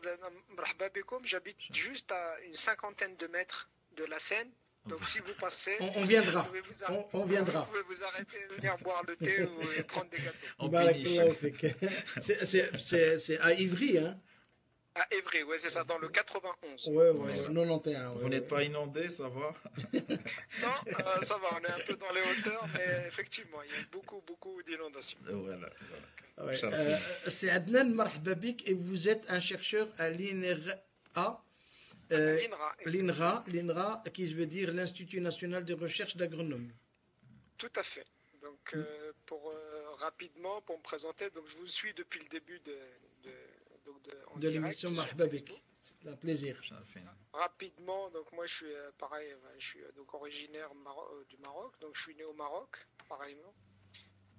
j'habite juste à une cinquantaine de mètres de la Seine. Donc si vous passez, on viendra. On viendra. Vous pouvez vous arrêter, venir boire le thé ou prendre des gâteaux. C'est à Ivry, hein? À Évry, oui, c'est ça, dans le 91. Ouais, 91. Vous n'êtes pas inondé, ça va? Non, ça va, on est un peu dans les hauteurs, mais effectivement, il y a beaucoup d'inondations. Voilà. C'est Adnan, marhaba bik, et vous êtes un chercheur à l'INRA. L'INRA, qui veut dire l'Institut National de Recherche d'Agronomie. Tout à fait. Donc, rapidement, pour me présenter, donc je vous suis depuis le début de l'émission Marhaba Bik. C'est un plaisir. Rapidement, donc moi je suis pareil, je suis donc originaire du Maroc, donc je suis né au Maroc, pareillement.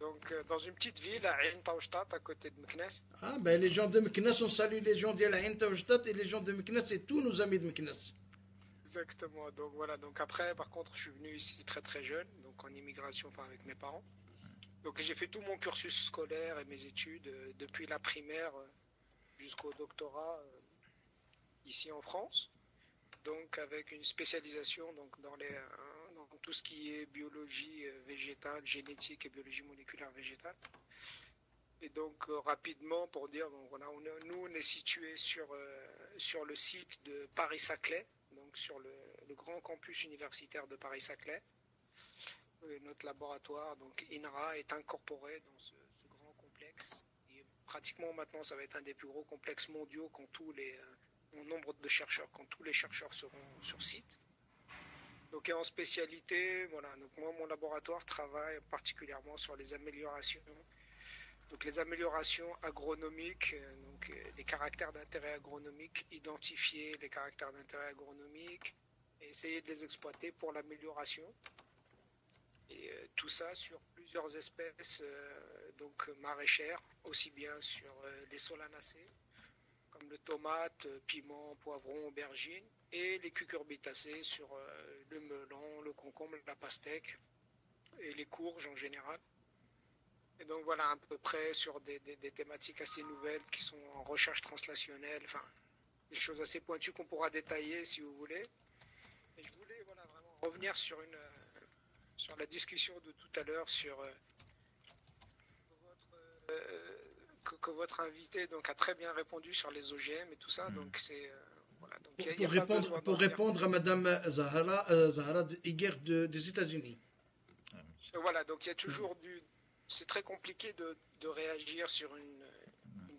Donc dans une petite ville à Ain Taoujtat à côté de Meknès. Ah ben les gens de Meknès, on salue les gens de Ain Taoujtat et les gens de Meknès et tous nos amis de Meknès. Exactement. Donc voilà, donc après par contre je suis venu ici très jeune, donc en immigration, enfin avec mes parents. Donc j'ai fait tout mon cursus scolaire et mes études depuis la primaire jusqu'au doctorat ici en France, donc avec une spécialisation donc dans tout ce qui est biologie végétale, génétique et biologie moléculaire végétale. Et donc rapidement pour dire, donc voilà, on est situé sur le site de Paris-Saclay, donc sur le grand campus universitaire de Paris-Saclay. Notre laboratoire, donc INRA, est incorporé dans ce grand complexe. Pratiquement maintenant, ça va être un des plus gros complexes mondiaux quand tous les chercheurs seront sur site. Donc, et en spécialité, voilà. Donc moi, mon laboratoire travaille particulièrement sur les améliorations. Donc les améliorations agronomiques, donc les caractères d'intérêt agronomique, identifier les caractères d'intérêt agronomique et essayer de les exploiter pour l'amélioration. Et tout ça sur plusieurs espèces donc maraîchères, aussi bien sur les solanacées, comme le tomate, piment, poivron, aubergine, et les cucurbitacées sur le melon, le concombre, la pastèque et les courges en général. Et donc voilà, à peu près sur des thématiques assez nouvelles qui sont en recherche translationnelle, enfin des choses assez pointues qu'on pourra détailler si vous voulez. Et je voulais voilà, vraiment revenir sur la discussion de tout à l'heure sur que votre invité donc a très bien répondu sur les OGM et tout ça. Donc c'est voilà. Donc pour répondre à Madame Zahra Higuer des États-Unis. Voilà, donc il y a toujours c'est très compliqué de réagir sur une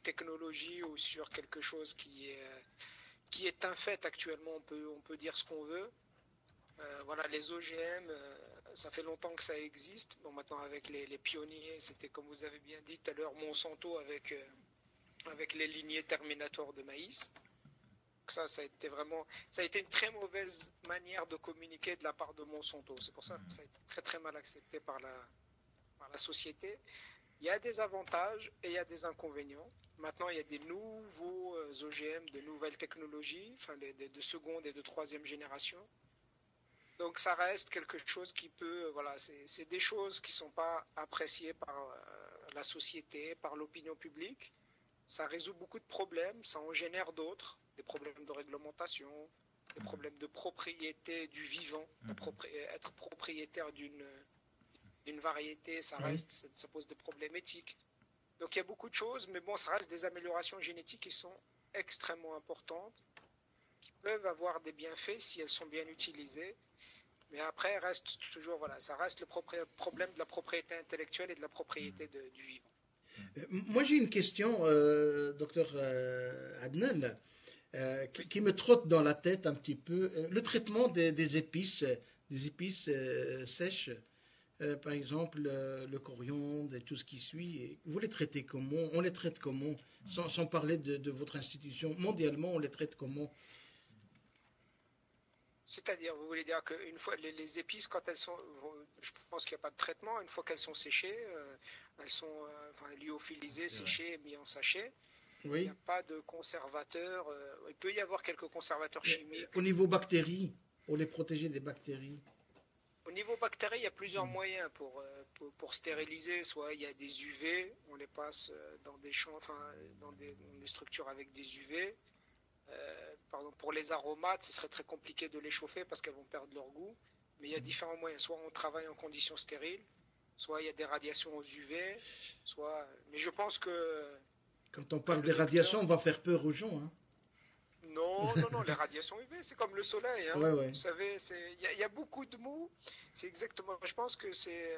technologie ou sur quelque chose qui est un fait actuellement. On peut dire ce qu'on veut. Voilà, les OGM, ça fait longtemps que ça existe. Bon, maintenant avec les pionniers, c'était comme vous avez bien dit tout à l'heure, Monsanto avec les lignées Terminator de maïs. Ça a été une très mauvaise manière de communiquer de la part de Monsanto. C'est pour ça que ça a été très très mal accepté par la société. Il y a des avantages et il y a des inconvénients. Maintenant, il y a des nouveaux OGM, de nouvelles technologies, enfin de seconde et de troisième génération. Donc ça reste quelque chose qui peut, voilà, c'est des choses qui ne sont pas appréciées par la société, par l'opinion publique. Ça résout beaucoup de problèmes, ça en génère d'autres, des problèmes de réglementation, des problèmes de propriété du vivant, être propriétaire d'une variété, ça pose des problèmes éthiques. Donc il y a beaucoup de choses, mais bon, ça reste des améliorations génétiques qui sont extrêmement importantes, qui peuvent avoir des bienfaits si elles sont bien utilisées. Mais après, reste toujours, voilà, ça reste le problème de la propriété intellectuelle et de la propriété du vivant. Moi, j'ai une question, docteur Adnan, qui me trotte dans la tête un petit peu. Le traitement des épices sèches, par exemple le coriandre et tout ce qui suit, vous les traitez comment? On les traite comment? Sans parler de votre institution, mondialement, on les traite comment? C'est-à-dire, vous voulez dire qu'une fois, les épices, quand elles sont, je pense qu'il n'y a pas de traitement, une fois qu'elles sont séchées, elles sont lyophilisées, séchées, mises en sachet. Oui. Il n'y a pas de conservateur. Il peut y avoir quelques conservateurs chimiques. Au niveau bactéries, pour les protéger des bactéries? Au niveau bactéries, il y a plusieurs moyens pour stériliser. Soit il y a des UV, on les passe dans des champs, dans des structures avec des UV. Pardon, pour les aromates, ce serait très compliqué de les chauffer parce qu'elles vont perdre leur goût. Mais il y a différents moyens. Soit on travaille en conditions stériles, soit il y a des radiations aux UV, soit. Mais je pense que. Quand on parle des radiations, on va faire peur aux gens. Hein. Non, les radiations UV, c'est comme le soleil. Hein. Ouais. Vous savez, il y a beaucoup de mots. C'est exactement. Je pense que c'est.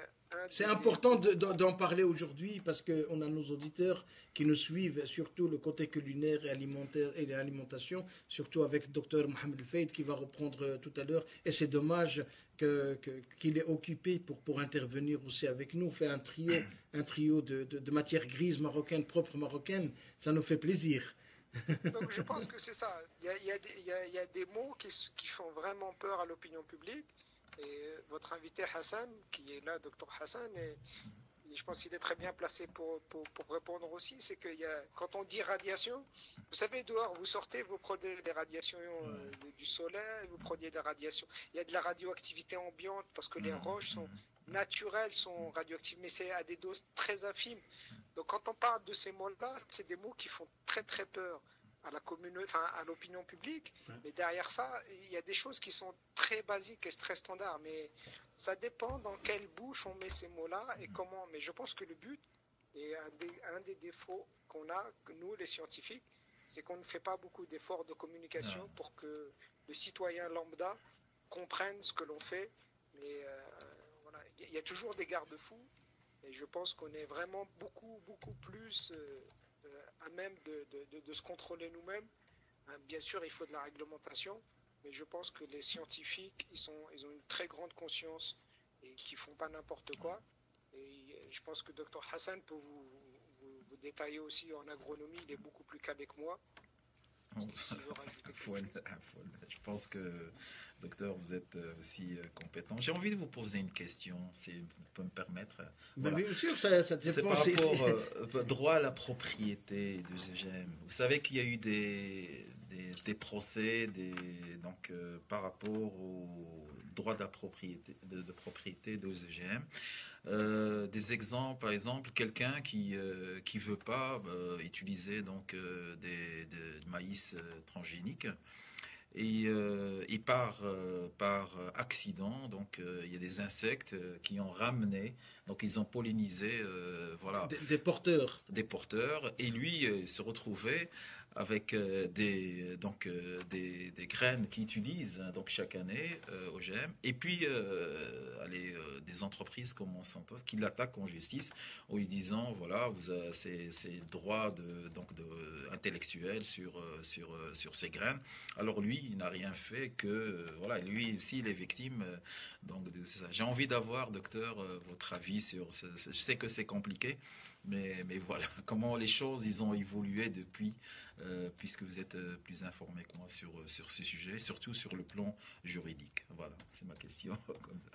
C'est important d'en parler aujourd'hui parce qu'on a nos auditeurs qui nous suivent, surtout le côté culinaire et alimentaire et l'alimentation, surtout avec le docteur Mohamed El-Fayed qui va reprendre tout à l'heure. Et c'est dommage qu'il est occupé pour intervenir aussi avec nous, faire un trio de matières grises marocaines, propres marocaines. Ça nous fait plaisir. Donc je pense que c'est ça. Il y a des mots qui font vraiment peur à l'opinion publique. Et votre invité Hassan, qui est là, docteur Hassan, et je pense qu'il est très bien placé pour répondre aussi, c'est que quand on dit radiation, vous savez, dehors, vous sortez, vous prenez des radiations du soleil, vous prenez des radiations. Il y a de la radioactivité ambiante parce que les roches sont naturelles, sont radioactives, mais c'est à des doses très infimes. Donc quand on parle de ces mots-là, c'est des mots qui font très très peur à l'opinion publique. Mais derrière ça, il y a des choses qui sont très basiques et très standards. Mais ça dépend dans quelle bouche on met ces mots-là et comment. Mais je pense que le but, et un des défauts qu'on a, que nous les scientifiques, c'est qu'on ne fait pas beaucoup d'efforts de communication pour que le citoyen lambda comprenne ce que l'on fait. Mais voilà, il y a toujours des garde-fous. Et je pense qu'on est vraiment beaucoup, beaucoup plus à même de se contrôler nous-mêmes. Bien sûr, il faut de la réglementation, mais je pense que les scientifiques, ils ont une très grande conscience et qui ne font pas n'importe quoi. Et je pense que Dr Hassan peut vous détailler aussi en agronomie, il est beaucoup plus calé que moi. s'il veut rajouter quelque chose. Je pense que, docteur, vous êtes aussi compétent. J'ai envie de vous poser une question, si vous pouvez me permettre. Mais Voilà. bien sûr, ça C'est dépend. par rapport droit à la propriété de GGM. Vous savez qu'il y a eu des procès donc, par rapport au droit de la propriété, de propriété de GGM. Des exemples, par exemple, quelqu'un qui veut pas utiliser donc de maïs transgénique. Et par accident, donc il y a des insectes qui ont ramené, donc ils ont pollinisé, voilà, Des porteurs. des porteurs, et lui se retrouvait avec des graines qu'il utilise donc chaque année OGM, et puis des entreprises comme Monsanto qui l'attaquent en justice en lui disant voilà, c'est droit intellectuel sur ces graines. Alors lui, il n'a rien fait que voilà, lui aussi il est victime donc de ça. J'ai envie d'avoir, docteur, votre avis sur je sais que c'est compliqué, mais voilà, comment les choses ils ont évolué depuis, puisque vous êtes plus informé que moi sur ce sujet, surtout sur le plan juridique. Voilà, c'est ma question. Comme ça.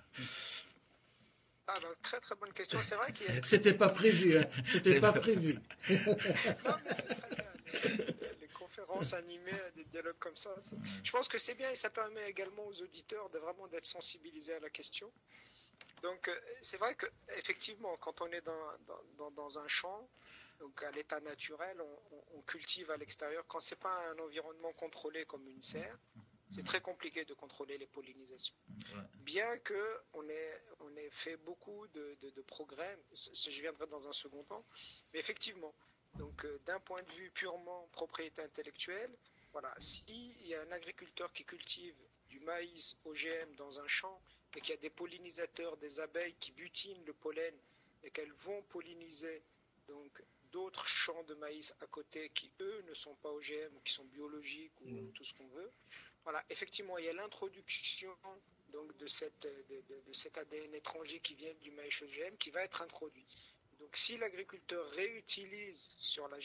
Ah, donc très très bonne question. C'est vrai qu'il y a... C'était pas prévu, hein. C'était pas prévu. Non, mais c'est très bien. Les conférences animées, des dialogues comme ça, je pense que c'est bien et ça permet également aux auditeurs vraiment d'être sensibilisés à la question. Donc c'est vrai qu'effectivement, quand on est dans un champ, donc à l'état naturel, on cultive à l'extérieur. Quand c'est pas un environnement contrôlé comme une serre, c'est très compliqué de contrôler les pollinisations. Bien qu'on ait fait beaucoup de progrès, je viendrai dans un second temps, mais effectivement, donc d'un point de vue purement propriété intellectuelle, voilà, s'il y a un agriculteur qui cultive du maïs OGM dans un champ et qu'il y a des pollinisateurs, des abeilles qui butinent le pollen et qu'elles vont polliniser donc d'autres champs de maïs à côté qui eux ne sont pas OGM, qui sont biologiques ou tout ce qu'on veut. Voilà, effectivement, il y a l'introduction donc de cet ADN étranger qui vient du maïs OGM qui va être introduit. Donc si l'agriculteur réutilise sur la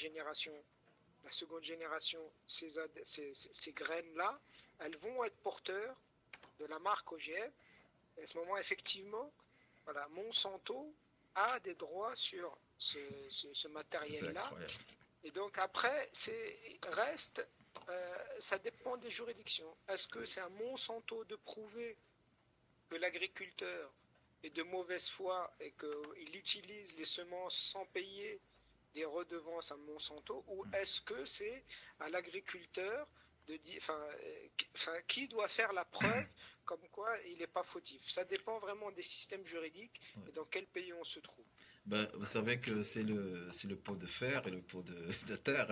seconde génération, ces graines-là, elles vont être porteurs de la marque OGM. Et à ce moment, effectivement, voilà, Monsanto a des droits sur ce matériel-là. Et donc après, ça dépend des juridictions. Est-ce que c'est à Monsanto de prouver que l'agriculteur est de mauvaise foi et qu'il utilise les semences sans payer des redevances à Monsanto, ou est-ce que c'est à l'agriculteur de dire, qui doit faire la preuve comme quoi il n'est pas fautif? Ça dépend vraiment des systèmes juridiques et dans quel pays on se trouve. Vous savez que c'est le pot de fer et le pot de terre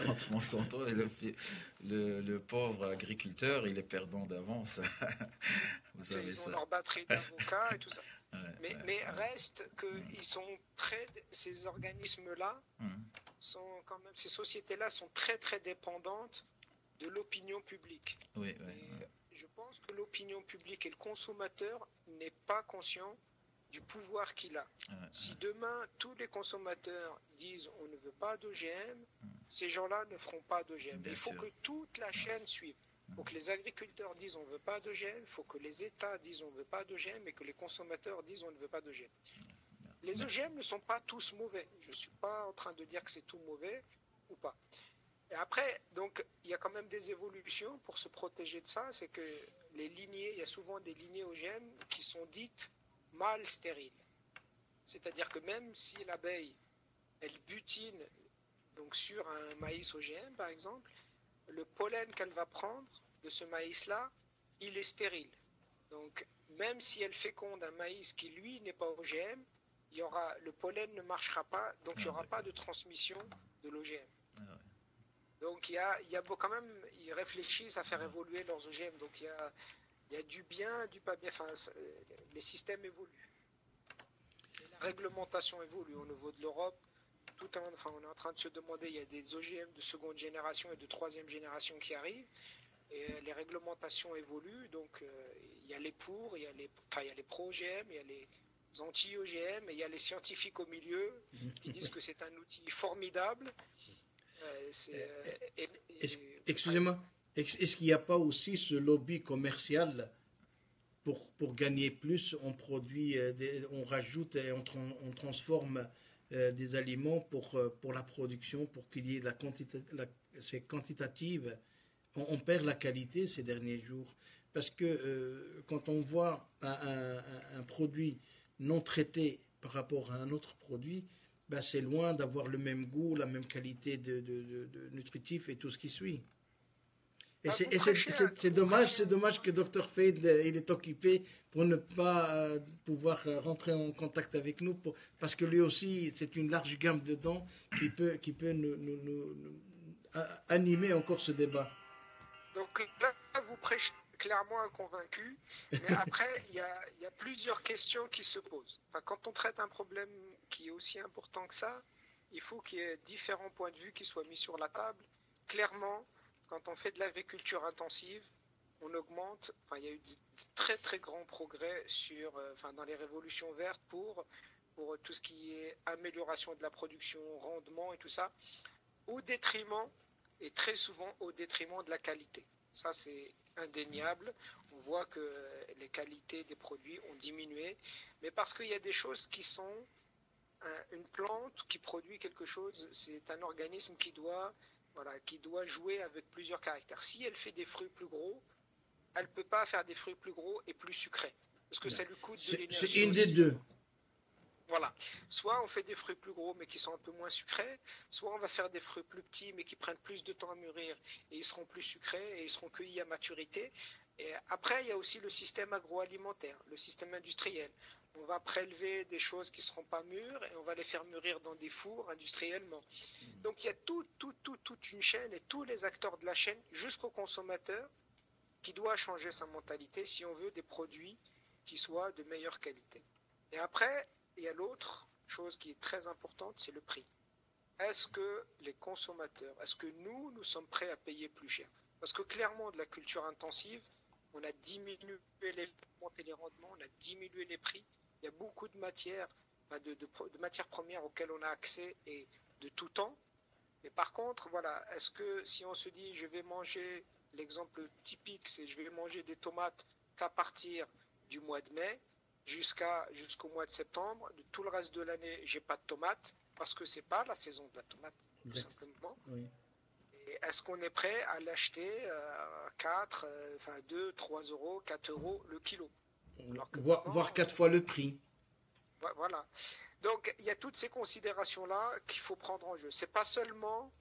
entre Monsanto et le pauvre agriculteur, il est perdant d'avance. Ils ont leur batterie d'avocats et tout ça. Mais reste que ces organismes-là sont quand même, ces sociétés-là sont très très dépendantes de l'opinion publique. Je pense que l'opinion publique et le consommateur n'est pas conscient du pouvoir qu'il a. Si demain tous les consommateurs disent on ne veut pas d'OGM, ces gens-là ne feront pas d'OGM. Il faut que toute la chaîne suive. Il faut que les agriculteurs disent on ne veut pas d'OGM, il faut que les États disent on ne veut pas d'OGM et que les consommateurs disent on ne veut pas d'OGM. Les OGM ne sont pas tous mauvais. Je ne suis pas en train de dire que c'est tout mauvais ou pas. Et après, donc, il y a quand même des évolutions pour se protéger de ça. C'est que il y a souvent des lignées OGM qui sont dites mal stériles. C'est-à-dire que même si l'abeille, elle butine donc sur un maïs OGM, par exemple, le pollen qu'elle va prendre de ce maïs-là, il est stérile. Donc, même si elle féconde un maïs qui, lui, n'est pas OGM, le pollen ne marchera pas, donc il n'y aura pas de transmission de l'OGM. Donc, il y a quand même, ils réfléchissent à faire évoluer leurs OGM. Donc, il y a du bien, du pas bien. Enfin, les systèmes évoluent. Et la réglementation évolue au niveau de l'Europe. On est en train de se demander, il y a des OGM de seconde génération et de troisième génération qui arrivent. Et les réglementations évoluent. Donc, il y a les pour, il y a les pro-OGM, il y a les anti-OGM, et il y a les scientifiques au milieu qui disent que c'est un outil formidable. Excusez-moi, est-ce qu'il n'y a pas aussi ce lobby commercial pour gagner plus, on produit, on rajoute et on transforme des aliments pour la production, pour qu'il y ait la quantité, c'est quantitative. On perd la qualité ces derniers jours. Parce que quand on voit un produit non traité par rapport à un autre produit, ben c'est loin d'avoir le même goût, la même qualité de nutritif et tout ce qui suit. Et c'est dommage que Dr Fade il est occupé pour ne pas pouvoir rentrer en contact avec nous, parce que lui aussi, c'est une large gamme dedans qui peut nous animer encore ce débat. Donc là, vous prêchez clairement un convaincu, mais après, il y a plusieurs questions qui se posent. Enfin, quand on traite un problème qui est aussi important que ça, il faut qu'il y ait différents points de vue qui soient mis sur la table. Clairement, quand on fait de l'agriculture intensive, on augmente, enfin, il y a eu de très très grands progrès dans les révolutions vertes pour tout ce qui est amélioration de la production, rendement et tout ça, au détriment, et très souvent au détriment de la qualité. Ça, c'est indéniable. On voit que les qualités des produits ont diminué, mais parce qu'il y a des choses qui sont... Une plante qui produit quelque chose, c'est un organisme qui doit jouer avec plusieurs caractères. Si elle fait des fruits plus gros, elle ne peut pas faire des fruits plus gros et plus sucrés, parce que ça lui coûte de l'énergie. C'est une des deux. Voilà. Soit on fait des fruits plus gros mais qui sont un peu moins sucrés, soit on va faire des fruits plus petits mais qui prennent plus de temps à mûrir et ils seront plus sucrés et ils seront cueillis à maturité. Et après, il y a aussi le système agroalimentaire, le système industriel. On va prélever des choses qui ne seront pas mûres et on va les faire mûrir dans des fours industriellement. Donc il y a toute une chaîne et tous les acteurs de la chaîne jusqu'au consommateur qui doit changer sa mentalité si on veut des produits qui soient de meilleure qualité. Et après, il y a l'autre chose qui est très importante, c'est le prix. Est-ce que les consommateurs, est-ce que nous sommes prêts à payer plus cher? Parce que clairement, de la culture intensive, on a diminué les rendements, on a diminué les prix. Il y a beaucoup de matières, de matières premières auxquelles on a accès et de tout temps. Mais par contre, voilà, est-ce que si on se dit je vais manger, l'exemple typique, c'est je vais manger des tomates qu'à partir du mois de mai jusqu'au mois de septembre, de tout le reste de l'année, j'ai pas de tomates parce que c'est pas la saison de la tomate, tout simplement. Oui. Et est-ce qu'on est prêt à l'acheter 2, 3 euros, 4 euros le kilo? Voire 4 fois le prix. Voilà. Donc, il y a toutes ces considérations-là qu'il faut prendre en jeu. Ce n'est pas seulement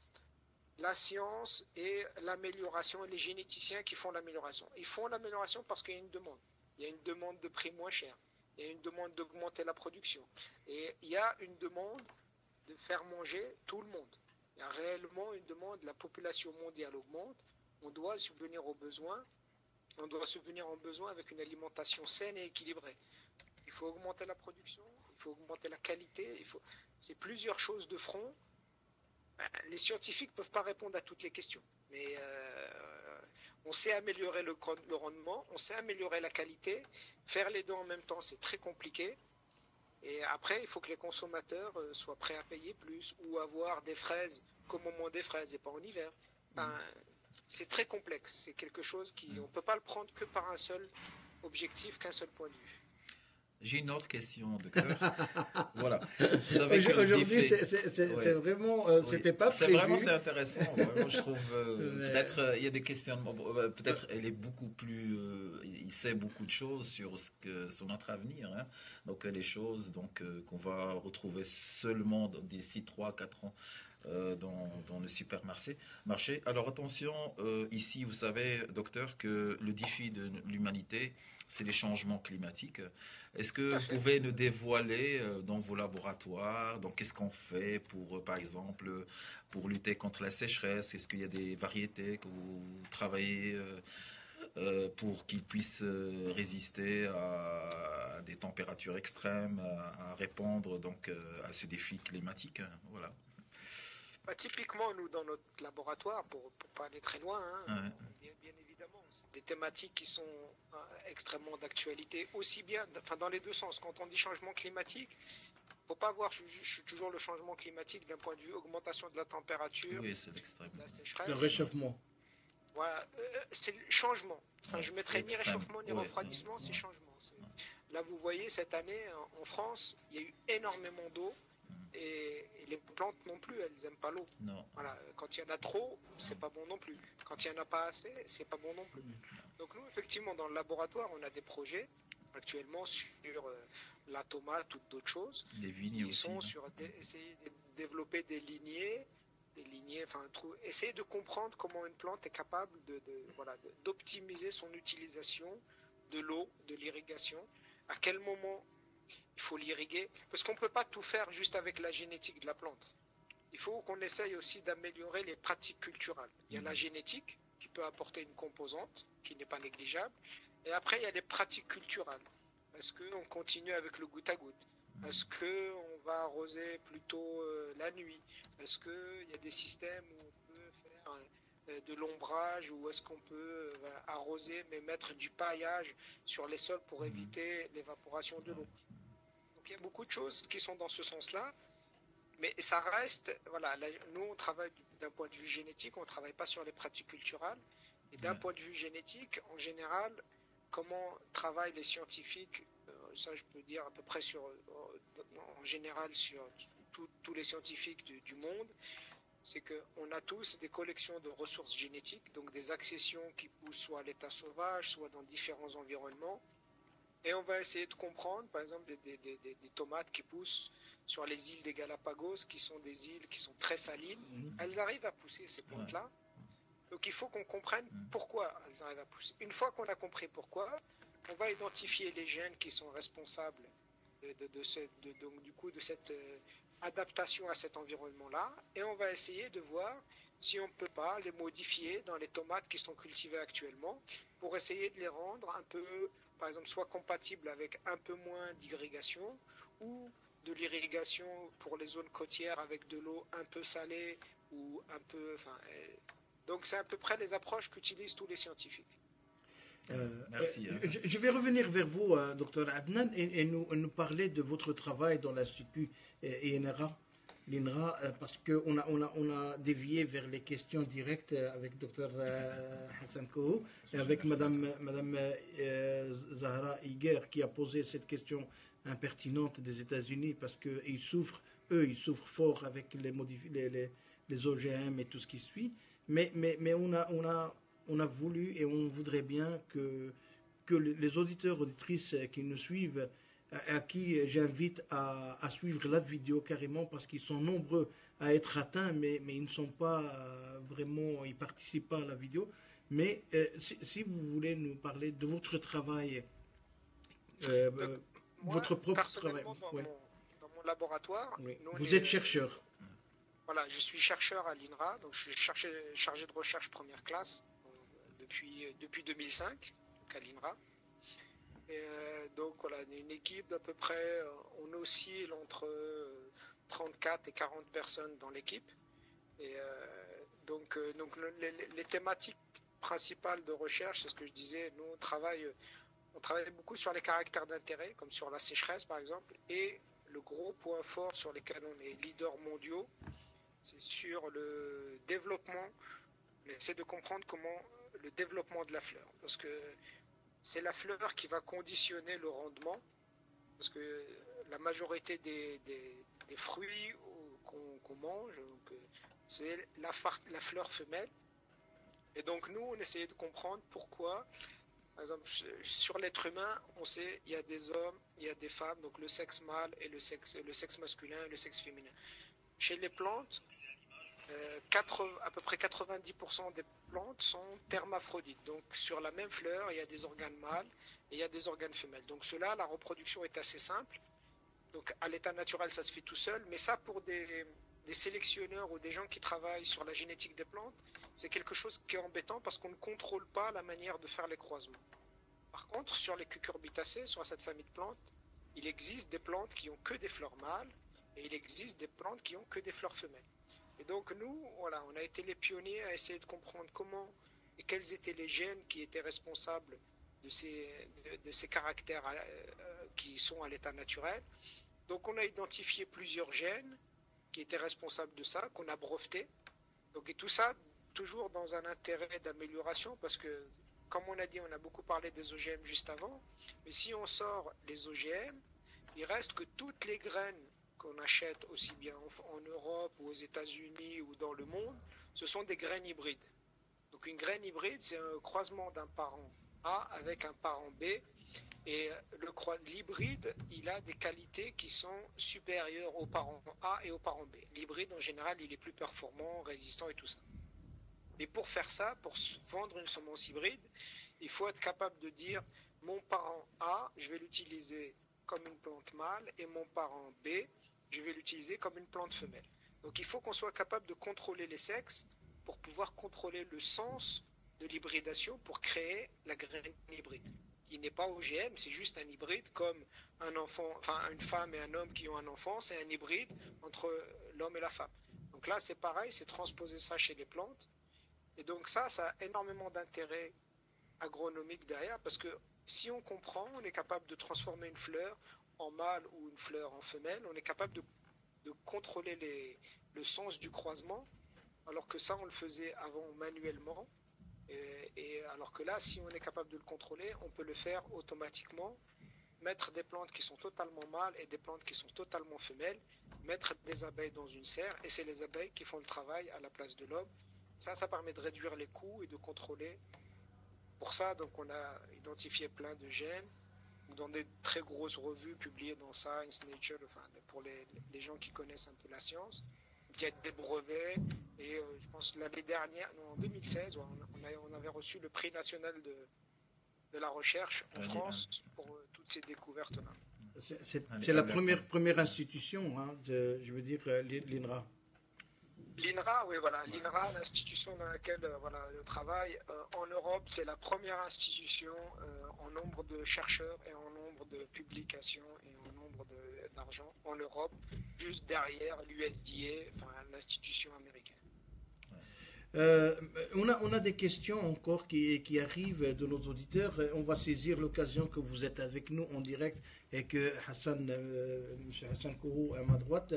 la science et l'amélioration et les généticiens qui font l'amélioration. Ils font l'amélioration parce qu'il y a une demande. Il y a une demande de prix moins cher. Il y a une demande d'augmenter la production. Et il y a une demande de faire manger tout le monde. Il y a réellement une demande, la population mondiale augmente. On doit subvenir aux besoins. On doit subvenir aux besoins avec une alimentation saine et équilibrée. Il faut augmenter la production, il faut augmenter la qualité, c'est plusieurs choses de front. Les scientifiques ne peuvent pas répondre à toutes les questions, mais on sait améliorer le rendement, on sait améliorer la qualité. Faire les deux en même temps, c'est très compliqué. Et après, il faut que les consommateurs soient prêts à payer plus ou avoir des fraises qu'au moment des fraises et pas en hiver. C'est très complexe, c'est quelque chose on ne peut pas le prendre que par un seul objectif, qu'un seul point de vue. J'ai une autre question, docteur. Voilà. Aujourd'hui, c'est vraiment, c'était pas prévu. C'est intéressant. Vraiment, je trouve. Peut-être il y a des questionnements. Peut-être elle est beaucoup plus. Il sait beaucoup de choses sur notre avenir. Hein. Donc les choses qu'on va retrouver seulement d'ici 3-4 ans. Dans le supermarché. Alors attention, ici vous savez, docteur, que le défi de l'humanité, c'est les changements climatiques. Est-ce que vous pouvez nous dévoiler dans vos laboratoires, donc qu'est-ce qu'on fait pour, par exemple, pour lutter contre la sécheresse? Est-ce qu'il y a des variétés que vous travaillez pour qu'ils puissent résister à des températures extrêmes, à répondre à ce défi climatique? Voilà. Typiquement, nous, dans notre laboratoire, pour ne pas aller très loin, bien évidemment, c'est des thématiques qui sont extrêmement d'actualité, aussi bien, dans les deux sens. Quand on dit changement climatique, il ne faut pas voir toujours le changement climatique d'un point de vue augmentation de la température, oui, c'est l'extrême. La sécheresse. Le réchauffement. Voilà, c'est le changement. Enfin, Ouais, je c'est mettrais ni extrême. réchauffement ni Ouais, refroidissement, c'est changement. Là, vous voyez, cette année, en France, il y a eu énormément d'eau et les plantes non plus, elles n'aiment pas l'eau. non. Voilà, quand il y en a trop, c'est pas bon non plus. Quand il n'y en a pas assez, c'est pas bon non plus. Donc nous, effectivement, dans le laboratoire, on a des projets actuellement sur la tomate ou d'autres choses. Des vignes Ils aussi. sont sur essayer de développer des lignées, enfin, essayer de comprendre comment une plante est capable voilà, d'optimiser son utilisation de l'eau, de l'irrigation, à quel moment il faut l'irriguer, parce qu'on ne peut pas tout faire juste avec la génétique de la plante. Il faut qu'on essaye aussi d'améliorer les pratiques culturelles. Il y a la génétique qui peut apporter une composante qui n'est pas négligeable, et après il y a les pratiques culturelles. Est-ce qu'on continue avec le goutte à goutte? Est-ce qu'on va arroser plutôt la nuit? Est-ce qu'il y a des systèmes où on peut faire de l'ombrage, ou est-ce qu'on peut arroser mais mettre du paillage sur les sols pour éviter l'évaporation de l'eau? Donc il y a beaucoup de choses qui sont dans ce sens-là, mais ça reste, voilà, nous on travaille d'un point de vue génétique, on ne travaille pas sur les pratiques culturelles, et d'un point de vue génétique, en général, comment travaillent les scientifiques, ça je peux dire à peu près en général sur tous les scientifiques du monde, c'est qu'on a tous des collections de ressources génétiques, donc des accessions qui poussent soit à l'état sauvage, soit dans différents environnements. Et on va essayer de comprendre, par exemple, des tomates qui poussent sur les îles des Galapagos, qui sont des îles qui sont très salines. Elles arrivent à pousser, ces plantes-là. Donc il faut qu'on comprenne pourquoi elles arrivent à pousser. Une fois qu'on a compris pourquoi, on va identifier les gènes qui sont responsables de cette adaptation à cet environnement-là, et on va essayer de voir si on ne peut pas les modifier dans les tomates qui sont cultivées actuellement, pour essayer de les rendre un peu, par exemple, soit compatibles avec un peu moins d'irrigation, ou de l'irrigation pour les zones côtières avec de l'eau un peu salée, ou un peu... Donc c'est à peu près les approches qu'utilisent tous les scientifiques. Merci. Je vais revenir vers vous, docteur Adnan, et nous parler de votre travail dans l'Institut l'INRA, parce qu'on a dévié vers les questions directes avec docteur Hassan Koho et avec madame Zahra Higuer, qui a posé cette question impertinente des États-Unis, parce qu'ils souffrent fort avec les OGM et tout ce qui suit. Mais on a voulu et on voudrait bien que les auditeurs, auditrices qui nous suivent, à qui j'invite à suivre la vidéo carrément, parce qu'ils sont nombreux à être atteints, mais ils ne sont pas vraiment, ils ne participent pas à la vidéo. Mais si vous voulez nous parler de votre travail, votre propre travail. Dans mon laboratoire, oui. Vous êtes chercheur. Voilà, je suis chercheur à l'INRA, donc je suis chargé de recherche première classe depuis 2005 à l'INRA. Et donc voilà, une équipe d'à peu près, on oscille entre 34 et 40 personnes dans l'équipe. Et donc les thématiques principales de recherche, c'est ce que je disais, nous on travaille beaucoup sur les caractères d'intérêt, comme sur la sécheresse par exemple, et le gros point fort sur lesquels on est leaders mondiaux, c'est sur le développement. On essaie de comprendre comment le développement de la fleur, parce que c'est la fleur qui va conditionner le rendement, parce que la majorité des fruits qu'on mange, c'est la fleur femelle. Et donc nous, on essayait de comprendre pourquoi, par exemple, sur l'être humain, on sait il y a des hommes, il y a des femmes, donc le sexe mâle et le sexe masculin et le sexe féminin. Chez les plantes, à peu près 90% des plantes sont hermaphrodites. Donc sur la même fleur, il y a des organes mâles et il y a des organes femelles. Donc cela, la reproduction est assez simple. Donc à l'état naturel, ça se fait tout seul. Mais ça, pour des sélectionneurs ou des gens qui travaillent sur la génétique des plantes, c'est quelque chose qui est embêtant, parce qu'on ne contrôle pas la manière de faire les croisements. Par contre, sur les cucurbitacées, sur cette famille de plantes, il existe des plantes qui ont que des fleurs mâles et il existe des plantes qui ont que des fleurs femelles. Et donc nous, voilà, on a été les pionniers à essayer de comprendre comment et quels étaient les gènes qui étaient responsables de ces caractères qui sont à l'état naturel. Donc on a identifié plusieurs gènes qui étaient responsables de ça, qu'on a breveté. Donc, et tout ça toujours dans un intérêt d'amélioration parce que, comme on a dit, on a beaucoup parlé des OGM juste avant, mais si on sort les OGM, il reste que toutes les graines qu'on achète aussi bien en Europe ou aux États-Unis ou dans le monde, ce sont des graines hybrides. Donc une graine hybride, c'est un croisement d'un parent A avec un parent B. Et l'hybride, il a des qualités qui sont supérieures aux parents A et aux parents B. L'hybride, en général, il est plus performant, résistant et tout ça. Mais pour faire ça, pour vendre une semence hybride, il faut être capable de dire mon parent A, je vais l'utiliser comme une plante mâle et mon parent B, je vais l'utiliser comme une plante femelle. Donc il faut qu'on soit capable de contrôler les sexes pour pouvoir contrôler le sens de l'hybridation pour créer la graine hybride. Qui n'est pas OGM, c'est juste un hybride comme un enfant, enfin une femme et un homme qui ont un enfant, c'est un hybride entre l'homme et la femme. Donc là c'est pareil, c'est transposer ça chez les plantes. Et donc ça a énormément d'intérêt agronomique derrière parce que si on comprend, on est capable de transformer une fleur en mâle ou une fleur en femelle, on est capable de contrôler le sens du croisement, alors que ça on le faisait avant manuellement. Et alors que là, si on est capable de le contrôler, on peut le faire automatiquement, mettre des plantes qui sont totalement mâles et des plantes qui sont totalement femelles, mettre des abeilles dans une serre, et c'est les abeilles qui font le travail à la place de l'homme. Ça permet de réduire les coûts et de contrôler. Pour ça, donc, on a identifié plein de gènes, dans des très grosses revues publiées dans Science, Nature, enfin, pour les gens qui connaissent un peu la science. Il y a des brevets, et je pense l'année dernière, non, en 2016, on avait reçu le prix national de la recherche en France pour toutes ces découvertes-là. C'est la première institution, hein, je veux dire, l'INRA. L'INRA, oui, voilà. L'INRA, l'institution dans laquelle je travaille, en Europe, c'est la première institution en nombre de chercheurs et en nombre de publications et en nombre d'argent en Europe, juste derrière l'USDA, enfin, l'institution américaine. On a des questions encore qui arrivent de nos auditeurs. On va saisir l'occasion que vous êtes avec nous en direct et que M. Hassan Kourou à ma droite,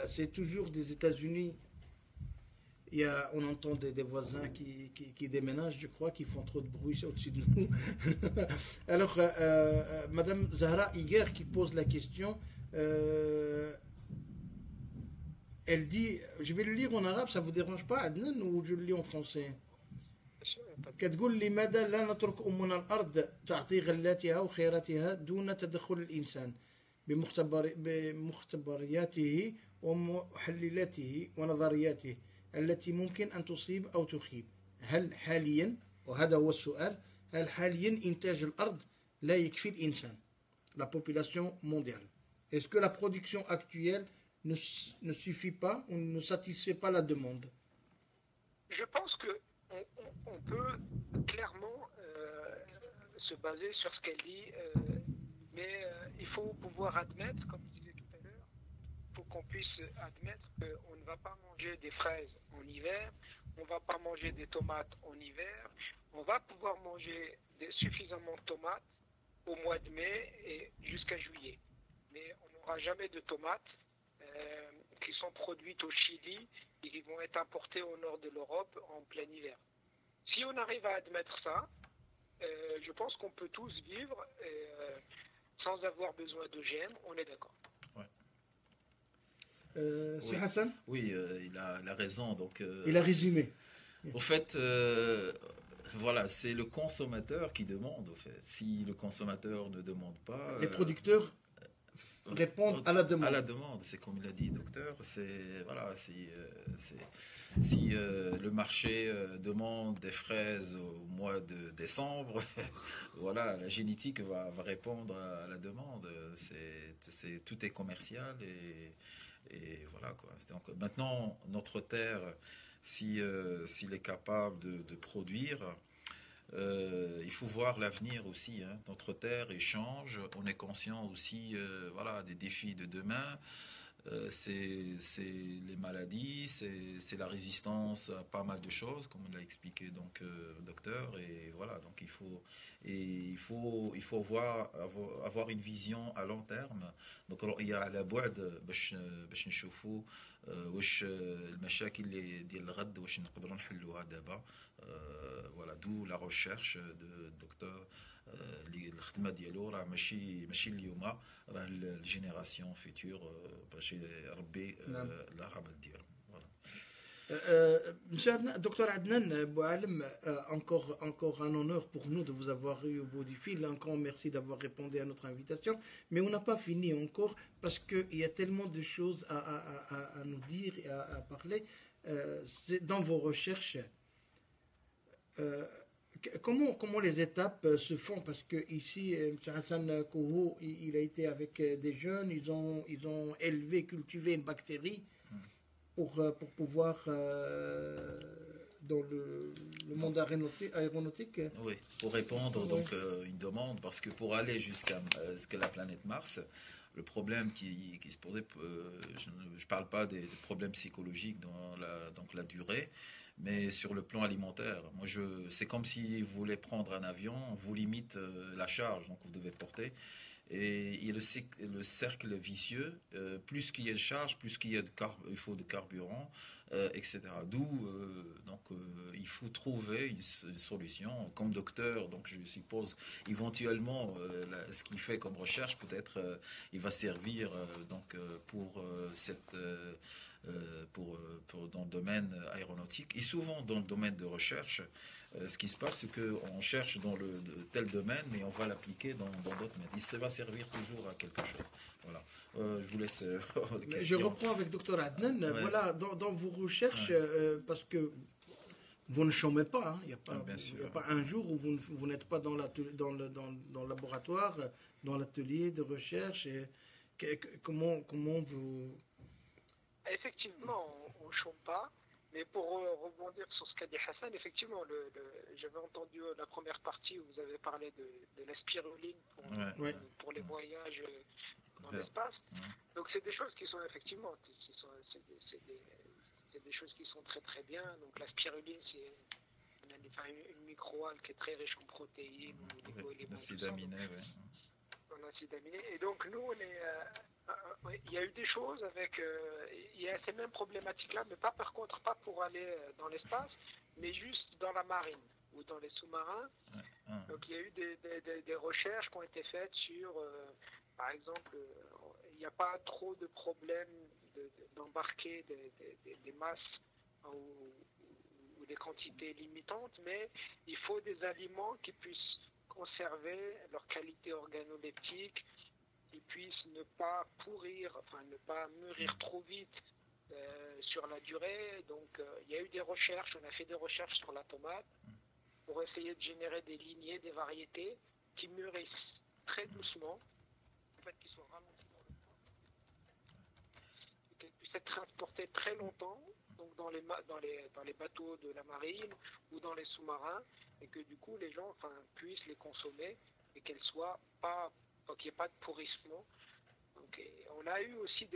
c'est toujours des États-Unis. On entend des voisins qui déménagent, je crois, qui font trop de bruit au-dessus de nous. Alors, Madame Zahra Higuer qui pose la question, elle dit, je vais le lire en arabe, ça ne vous dérange pas, Adnan, ou je le lis en français? كتقول لماذا لا نترك أمنا الأرض تعطي غلاتها وخيراتها دون تدخل الإنسان بمختبرياته ومحللاته ونظرياته التي ممكن أن تصيب أو تخيب. هل حاليا، وهذا هو السؤال، هل حاليا إنتاج الأرض لا يكفي الإنسان، la population mondiale? Est-ce que la production actuelle ne suffit pas ou ne satisfait pas la demande? Je pense qu'on peut clairement se baser sur ce qu'elle dit, mais il faut pouvoir admettre, comme je disais tout à l'heure, il faut qu'on puisse admettre qu'on ne va pas manger des fraises en hiver, on ne va pas manger des tomates en hiver, on va pouvoir manger suffisamment de tomates au mois de mai et jusqu'à juillet. Mais on n'aura jamais de tomates qui sont produites au Chili et qui vont être importées au nord de l'Europe en plein hiver. Si on arrive à admettre ça, je pense qu'on peut tous vivre sans avoir besoin d'OGM, on est d'accord. C'est Hassan? Oui, il a raison. Donc, il a résumé. Au fait, voilà, c'est le consommateur qui demande. Au fait. Si le consommateur ne demande pas... Les producteurs répondre à la demande. À la demande, c'est comme il a dit, docteur. C'est voilà, si le marché demande des fraises au mois de décembre, voilà, la génétique va répondre à la demande. Tout est commercial et voilà quoi. Donc maintenant, notre terre, s'il est capable de produire. Il faut voir l'avenir aussi. Hein. Notre terre change. On est conscient aussi, voilà, des défis de demain. C'est les maladies, c'est la résistance à pas mal de choses, comme l'a expliqué donc docteur. Et voilà, donc il faut avoir une vision à long terme. Donc alors, il y a la boîte باش نشوفوا واش المشاكل اللي ديال الغد واش نقدروا نحلوها دابا. فوالا دو لا ريشيرش دو الدكتور اللي الخدمه ديالو راه ماشي اليوم، راه الجينيراسيون فيتور باش يربي العقبات ديالو. Monsieur Docteur Adnan Boualem, encore un honneur pour nous de vous avoir eu au bout du fil. Encore merci d'avoir répondu à notre invitation. Mais on n'a pas fini encore parce qu'il y a tellement de choses à nous dire et à parler. Dans vos recherches, comment les étapes se font? Parce que ici, M. Hassan Kouhou, il a été avec des jeunes, ils ont élevé, cultivé une bactérie pour pouvoir dans le monde aéronautique. Oui, pour répondre donc une demande, parce que pour aller jusqu'à la planète Mars, le problème qui se posait, je ne parle pas des problèmes psychologiques dans la durée, mais sur le plan alimentaire. Moi, c'est comme si vous voulez prendre un avion, on vous limite la charge, donc vous devez porter. Et il y a le cercle vicieux, plus qu'il y a de charge, plus il faut de carburant, etc. D'où il faut trouver une solution. Comme docteur, donc je suppose éventuellement ce qu'il fait comme recherche, peut-être il va servir pour dans le domaine aéronautique et souvent dans le domaine de recherche. Ce qui se passe, c'est qu'on cherche dans tel domaine, mais on va l'appliquer dans d'autres domaines. Ça va servir toujours à quelque chose. Voilà. Je vous laisse les questions. Je reprends avec Dr Adnan. Ouais. Voilà, dans vos recherches, parce que vous ne chômez pas. Hein. Il n'y a pas un jour où vous n'êtes pas dans le laboratoire, dans l'atelier de recherche. Comment vous... Effectivement, on ne chôme pas. Mais pour rebondir sur ce qu'a dit Hassan, effectivement, j'avais entendu la première partie où vous avez parlé de la spiruline pour les voyages dans l'espace. Donc c'est des choses qui sont effectivement, c'est des choses qui sont très très bien. Donc la spiruline, c'est une microalgue qui est très riche en protéines, en acides aminés. En acides aminés. Et donc nous, on est... il y a eu des choses avec... il y a ces mêmes problématiques-là, mais pas par contre, pas pour aller dans l'espace, mais juste dans la marine ou dans les sous-marins. Donc il y a eu des recherches qui ont été faites sur, par exemple, il n'y a pas trop de problèmes d'embarquer des masses ou des quantités limitantes, mais il faut des aliments qui puissent conserver leur qualité organoleptique, qui puissent ne pas pourrir, enfin ne pas mûrir trop vite sur la durée. Donc il y a eu des recherches, on a fait des recherches sur la tomate pour essayer de générer des lignées, des variétés qui mûrissent très doucement, en fait qui soient ralenties dans le temps, et qu'elles puissent être transportées très longtemps, donc dans les bateaux de la marine ou dans les sous-marins, et que du coup les gens puissent les consommer et qu'elles soient pas, qu'il n'y ait pas de pourrissement. Donc, on a eu aussi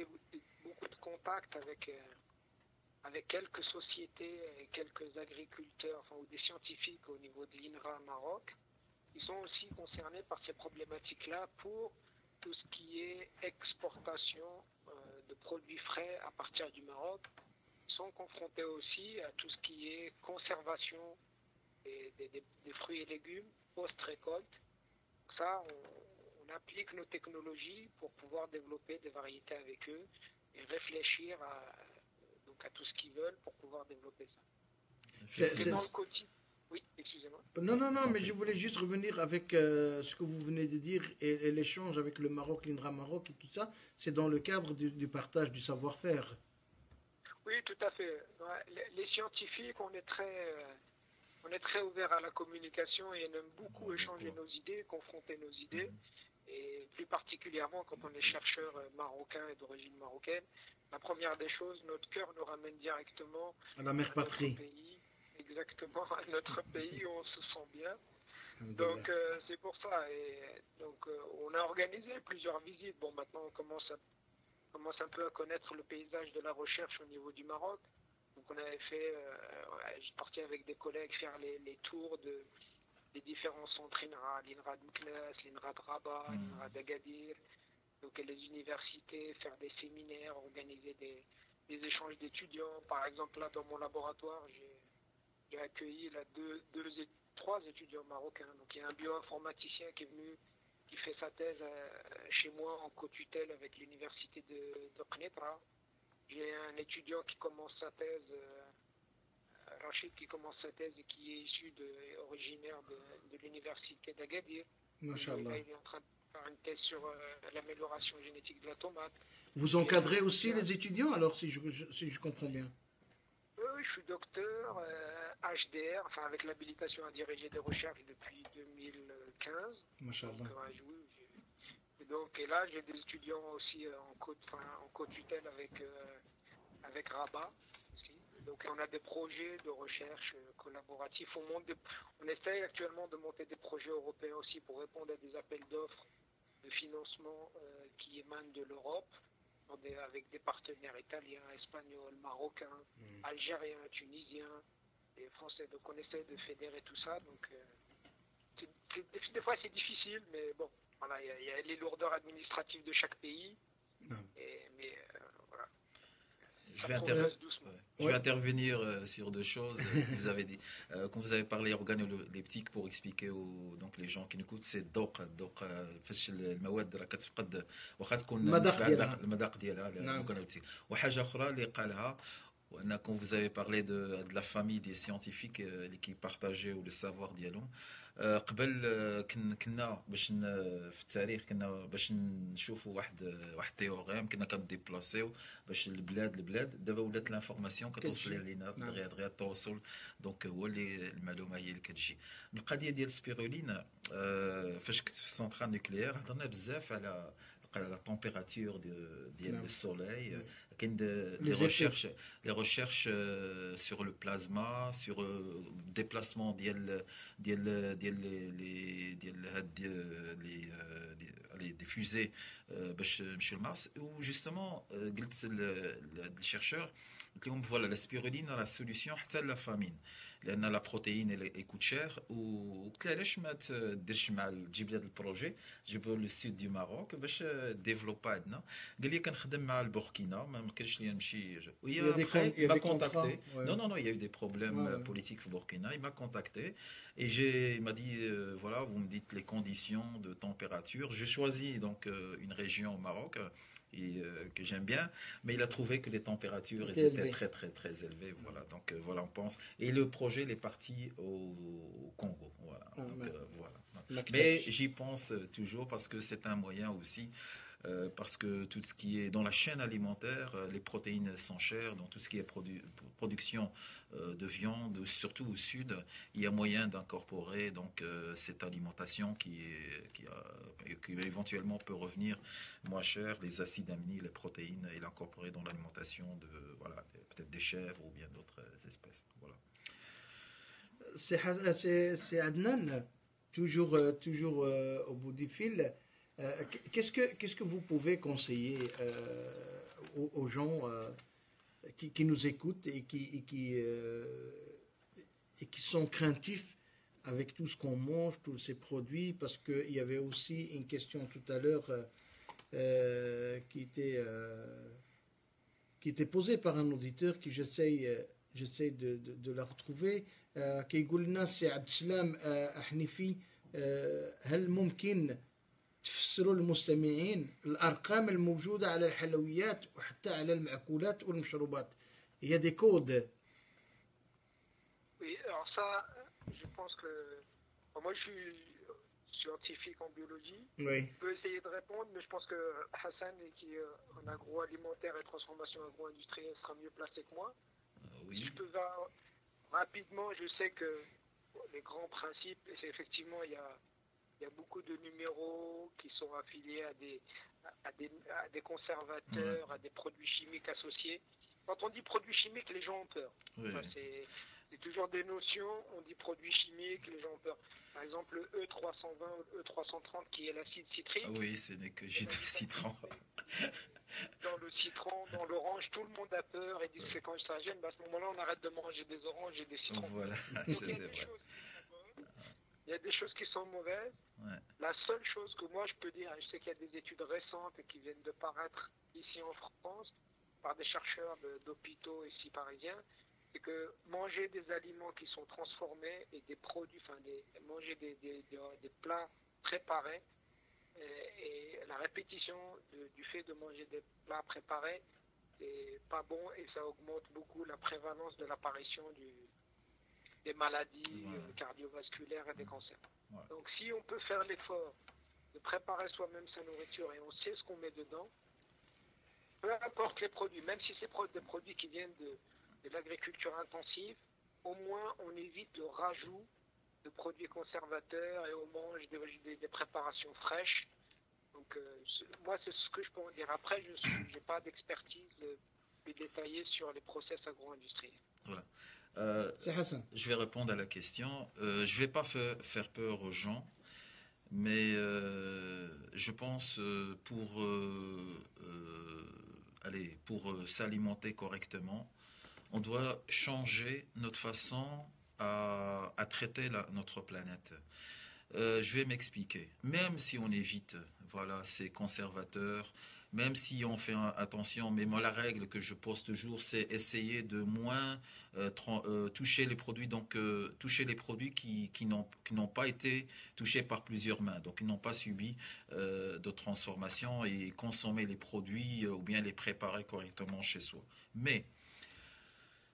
beaucoup de contacts avec quelques sociétés et quelques agriculteurs ou des scientifiques au niveau de l'INRA Maroc. Ils sont aussi concernés par ces problématiques-là pour tout ce qui est exportation de produits frais à partir du Maroc. Ils sont confrontés aussi à tout ce qui est conservation des fruits et légumes post-récolte. Ça, on applique nos technologies pour pouvoir développer des variétés avec eux et réfléchir à tout ce qu'ils veulent pour pouvoir développer ça. C'est dans le quotidien. Oui, excusez-moi. Non, mais je voulais juste revenir avec ce que vous venez de dire et l'échange avec le Maroc, l'INRA Maroc et tout ça. C'est dans le cadre du partage du savoir-faire. Oui, tout à fait. Les scientifiques, on est très ouverts à la communication et on aime beaucoup échanger nos idées, confronter nos idées. Et plus particulièrement quand on est chercheur marocain et d'origine marocaine, la première des choses, notre cœur nous ramène directement à la mère patrie. Exactement, à notre pays où on se sent bien. Donc c'est pour ça. Et donc on a organisé plusieurs visites. Bon, maintenant on commence un peu à connaître le paysage de la recherche au niveau du Maroc. Donc on avait fait, j'ai parti avec des collègues faire les tours des différents centres INRA, l'INRA de Meknès, l'INRA de Rabat, l'INRA d'Agadir, donc les universités, faire des séminaires, organiser des des échanges d'étudiants. Par exemple, là, dans mon laboratoire, j'ai accueilli là, trois étudiants marocains. Donc, il y a un bioinformaticien qui est venu, qui fait sa thèse chez moi en co-tutelle avec l'université de Qnitra. J'ai un étudiant qui commence sa thèse, Rachid, qui commence sa thèse et qui est originaire de l'université d'Agadir. Machallah. Il est en train de faire une thèse sur l'amélioration génétique de la tomate. Vous encadrez aussi les étudiants, alors, si je comprends bien? Oui, je suis docteur HDR, enfin avec l'habilitation à diriger des recherches depuis 2015. Machallah. Et là, j'ai des étudiants aussi en co-tutelle avec Rabat aussi. Donc on a des projets de recherche collaboratifs. On essaye actuellement de monter des projets européens aussi pour répondre à des appels d'offres de financement qui émanent de l'Europe, avec des partenaires italiens, espagnols, marocains, algériens, tunisiens et français. Donc on essaie de fédérer tout ça. Donc des fois c'est difficile, mais bon, voilà, il y a les lourdeurs administratives de chaque pays. Mais voilà. Je vais intervenir sur deux choses. Vous avez dit, quand vous avez parlé organoleptique pour expliquer donc les gens qui nous écoutent, c'est دوق فاش المواد راه كتفقد واخا تكون المذاق ديالها الاورغانوليبتيك. وحاجه اخرى اللي قالها quand vous avez parlé de la famille des scientifiques qui partageaient le savoir ديالهم قبل كنا باش في التاريخ كنا باش نشوفوا واحد تيوريم كنا كنديبلاسيو باش البلاد دابا ولات لانفورماسيون كتوصل لينا دغيا توصل دونك هو اللي المعلومه هي اللي كتجي. القضيه ديال السبيرولين فاش كنت في السنترال نوكليير هضرنا بزاف على la température du soleil, les recherches sur le plasma, sur le déplacement des fusées sur Mars, où justement, les chercheurs, voilà, la spiruline est la solution à la famine. لان لا بروتيين اللي كوت شير وقلت له علاش ما تديرش مع تجيب لي هذا البروجي جيبو لو سود دو ماروك باش ديفلوبا عندنا. قال لي كنخدم مع البوركينا ما كانش لي نمشي وهي m'a contacté. Non, il y a eu des problèmes politiques au Burkina. Il m'a contacté et il m'a dit voilà, vous me dites les conditions de température. J'ai choisi donc une région au Maroc que j'aime bien, mais il a trouvé que les températures étaient très très très élevées. Voilà, donc voilà, on pense. Et le projet il est parti au Congo. Voilà. Voilà. Mais j'y pense toujours parce que c'est un moyen aussi. Parce que tout ce qui est dans la chaîne alimentaire, les protéines sont chères, donc tout ce qui est production de viande, surtout au sud, il y a moyen d'incorporer donc cette alimentation qui éventuellement peut revenir moins cher, les acides aminés, les protéines, et l'incorporer dans l'alimentation de peut-être des chèvres ou bien d'autres espèces. Voilà. C'est Adnan, toujours au bout du fil. Qu'est-ce que vous pouvez conseiller aux gens qui nous écoutent et qui sont craintifs avec tout ce qu'on mange, tous ces produits, parce qu'il y avait aussi une question tout à l'heure qui était posée par un auditeur que j'essaie de la retrouver, qui يقول لنا سي عبد السلام حنيفي هل ممكن تفسروا للمستمعين الأرقام الموجودة على الحلويات وحتى على المأكولات والمشروبات. Il y a des codes. Oui, alors ça, je pense que moi je suis scientifique en biologie. Oui. Je peux essayer de répondre, mais je pense que Hassan, qui est en agroalimentaire et transformation agro-industrielle, sera mieux placé que moi. Oui. Je peux rapidement, je sais que les grands principes, c'est effectivement il y a beaucoup de numéros qui sont affiliés à des conservateurs, à des produits chimiques associés. Quand on dit produits chimiques, les gens ont peur. Oui. Enfin, c'est toujours des notions, on dit produits chimiques, les gens ont peur. Par exemple, le E320 ou le E330 qui est l'acide citrique. Oui, ce n'est que jus de citron. Dans le citron, dans l'orange, tout le monde a peur et dit que c'est cancérigène. À ce moment-là, on arrête de manger des oranges et des citrons. Voilà, c'est vrai. Il y a des choses qui sont mauvaises. Ouais. La seule chose que moi je peux dire, je sais qu'il y a des études récentes qui viennent de paraître ici en France, par des chercheurs d'hôpitaux ici parisiens, c'est que manger des aliments qui sont transformés et des produits, manger des plats préparés et la répétition du fait de manger des plats préparés, c'est pas bon et ça augmente beaucoup la prévalence de l'apparition des maladies cardiovasculaires et des cancers. Ouais. Donc si on peut faire l'effort de préparer soi-même sa nourriture et on sait ce qu'on met dedans, peu importe les produits, même si c'est des produits qui viennent de l'agriculture intensive, au moins on évite le rajout de produits conservateurs et on mange des préparations fraîches. Donc moi c'est ce que je peux en dire. Après je n'ai pas d'expertise plus détaillée sur les process agro-industriels. Voilà. C'est Hassan. Je vais répondre à la question. Je ne vais pas faire peur aux gens, mais je pense pour s'alimenter correctement, on doit changer notre façon à traiter notre planète. Je vais m'expliquer. Même si on évite ces conservateurs, même si on fait attention, mais moi la règle que je pose toujours, c'est essayer de moins toucher les produits, toucher les produits qui n'ont pas été touchés par plusieurs mains, donc ils n'ont pas subi de transformation, et consommer les produits ou bien les préparer correctement chez soi.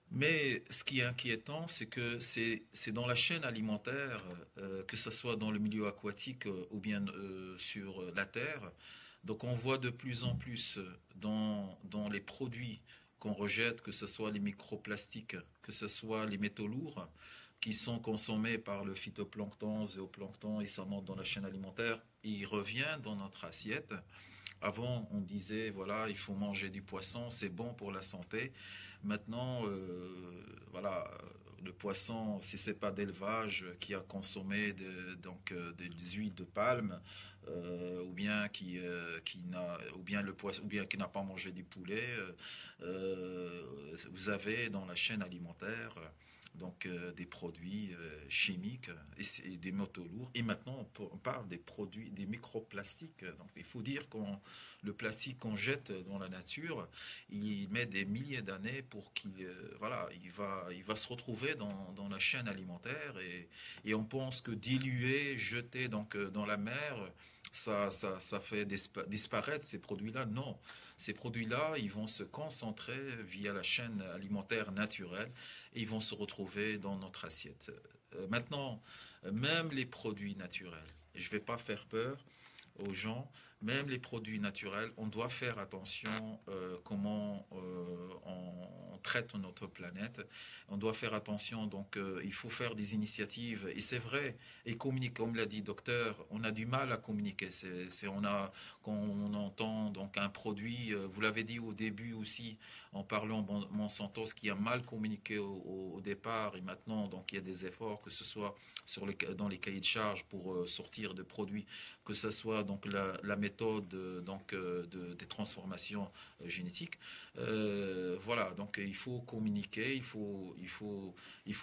Mais ce qui est inquiétant, c'est que c'est dans la chaîne alimentaire, que ce soit dans le milieu aquatique ou bien sur la terre. Donc on voit de plus en plus dans les produits qu'on rejette, que ce soit les microplastiques, que ce soit les métaux lourds, qui sont consommés par le phytoplancton, zooplancton, et ça monte dans la chaîne alimentaire, et il revient dans notre assiette. Avant, on disait, voilà, il faut manger du poisson, c'est bon pour la santé. Maintenant, le poisson, si c'est pas d'élevage qui a consommé des huiles de palme, ou bien qui n'a pas mangé du poulet, vous avez dans la chaîne alimentaire des produits chimiques et des métaux lourds. Et maintenant, on parle des produits, des microplastiques. Donc, il faut dire que le plastique qu'on jette dans la nature, il met des milliers d'années pour il va se retrouver dans la chaîne alimentaire. Et on pense que diluer, jeter dans la mer, ça fait disparaître ces produits-là. Non, ces produits-là, ils vont se concentrer via la chaîne alimentaire naturelle et ils vont se retrouver dans notre assiette. Maintenant, même les produits naturels, et je ne vais pas faire peur aux gens, même les produits naturels, on doit faire attention comment on traite notre planète. On doit faire attention, donc il faut faire des initiatives. Et c'est vrai, et communiquer, comme l'a dit le docteur, on a du mal à communiquer. Quand on entend donc un produit, vous l'avez dit au début aussi, en parlant Monsanto, qui a mal communiqué au départ, et maintenant donc il y a des efforts, que ce soit dans les cahiers de charges pour sortir de produits, que ce soit donc la méthode des transformations génétiques. Donc il faut communiquer, il faut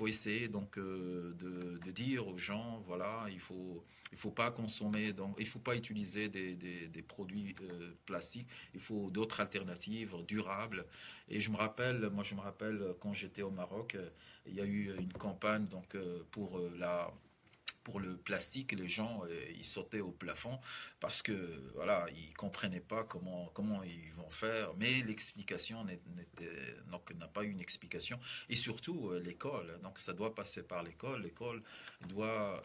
essayer donc de dire aux gens, voilà, il faut pas consommer, donc il faut pas utiliser des produits plastiques, il faut d'autres alternatives durables. Et je me rappelle quand j'étais au Maroc, il y a eu une campagne pour le plastique, les gens ils sautaient au plafond parce que voilà, ils comprenaient pas comment ils vont faire, mais l'explication n'a pas eu une explication. Et surtout l'école, donc ça doit passer par l'école doit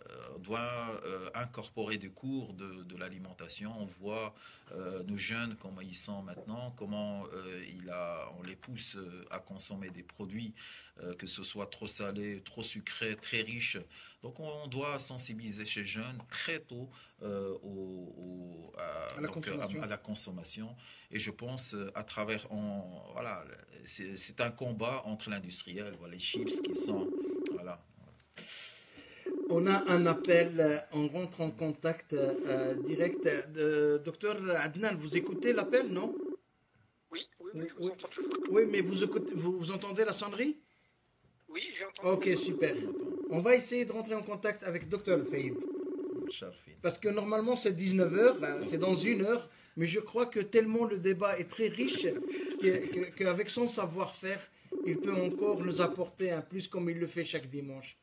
incorporer des cours de l'alimentation. On voit nos jeunes comment ils sont maintenant, comment on les pousse à consommer des produits que ce soit trop salé, trop sucré, très riche. Donc on doit sensibiliser ces jeunes très tôt à la consommation. Et je pense c'est un combat entre l'industriel, les chips qui sont On a un appel, on rentre en contact direct. Docteur Adnan, vous écoutez l'appel, non? Oui, je vous entends toujours. Oui, mais vous entendez la sonnerie? Oui, j'entends. Ok, super. On va essayer de rentrer en contact avec Dr. Faïd. Parce que normalement c'est 19h, c'est dans 1 heure. mais je crois que tellement le débat est très riche qu'avec son savoir-faire, il peut encore nous apporter un plus comme il le fait chaque dimanche.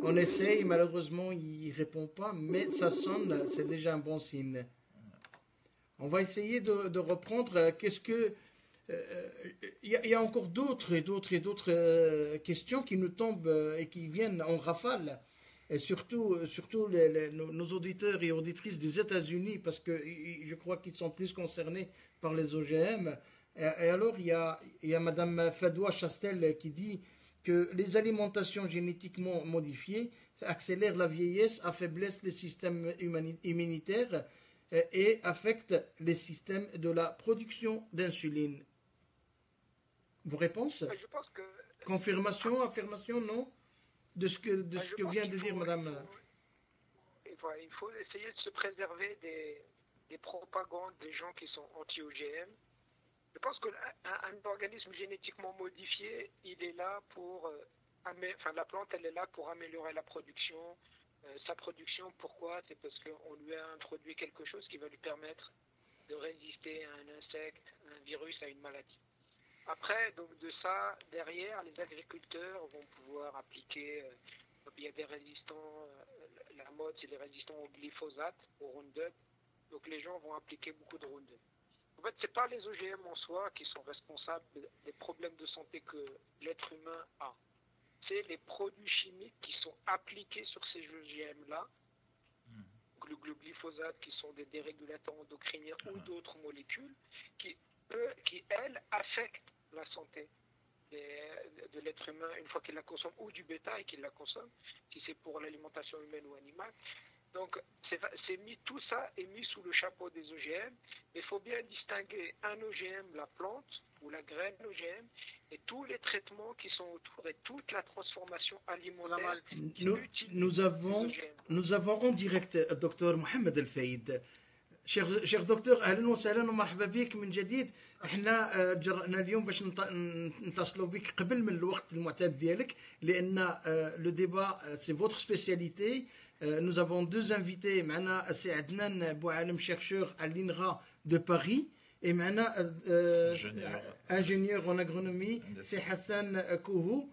On essaye, malheureusement, il ne répond pas, mais ça sonne, c'est déjà un bon signe. On va essayer de reprendre. Qu'est-ce que... Il y a encore d'autres questions qui nous tombent et qui viennent en rafale. Et surtout nos auditeurs et auditrices des États-Unis, parce que je crois qu'ils sont plus concernés par les OGM. Et alors, il y a Madame Fadoua Chastel qui dit que les alimentations génétiquement modifiées accélèrent la vieillesse, affaiblissent les systèmes immunitaires et affectent les systèmes de la production d'insuline. Vos réponses? Je pense que... Confirmation, affirmation, non? De ce que vient de dire Madame... Il faut essayer de se préserver des propagandes des gens qui sont anti-OGM. Je pense qu'un organisme génétiquement modifié, il est là pour... la plante, elle est là pour améliorer la production. Sa production, pourquoi? C'est parce qu'on lui a introduit quelque chose qui va lui permettre de résister à un insecte, à un virus, à une maladie. Après, donc de ça, derrière, les agriculteurs vont pouvoir appliquer... il y a des résistants, la mode, c'est les résistants au glyphosate, au Roundup. Donc les gens vont appliquer beaucoup de Roundup. En fait, ce n'est pas les OGM en soi qui sont responsables des problèmes de santé que l'être humain a. C'est les produits chimiques qui sont appliqués sur ces OGM-là, le glyphosate, qui sont des dérégulateurs endocriniens ou d'autres molécules, qui, elles, affectent la santé de l'être humain une fois qu'il la consomme, ou du bétail qu'il la consomme, si c'est pour l'alimentation humaine ou animale. Donc, tout ça est mis sous le chapeau des OGM, mais il faut bien distinguer un OGM, la plante, ou la graine OGM, et tous les traitements qui sont autour, et toute la transformation alimentaire. Nous avons en direct Dr Mohamed El-Fayed. شيخ دكتور اهلا وسهلا ومرحبا بك من جديد. احنا جرأنا اليوم باش نتصلوا بك قبل من الوقت المعتاد ديالك لان لو ديبا سي فوتر سبيسياليتي. Nous avons deux invités معنا السي عدنان بوعالم chercheur à l'INRA de Paris et معنا ingénieur en agronomie c'est Hassan Kouhou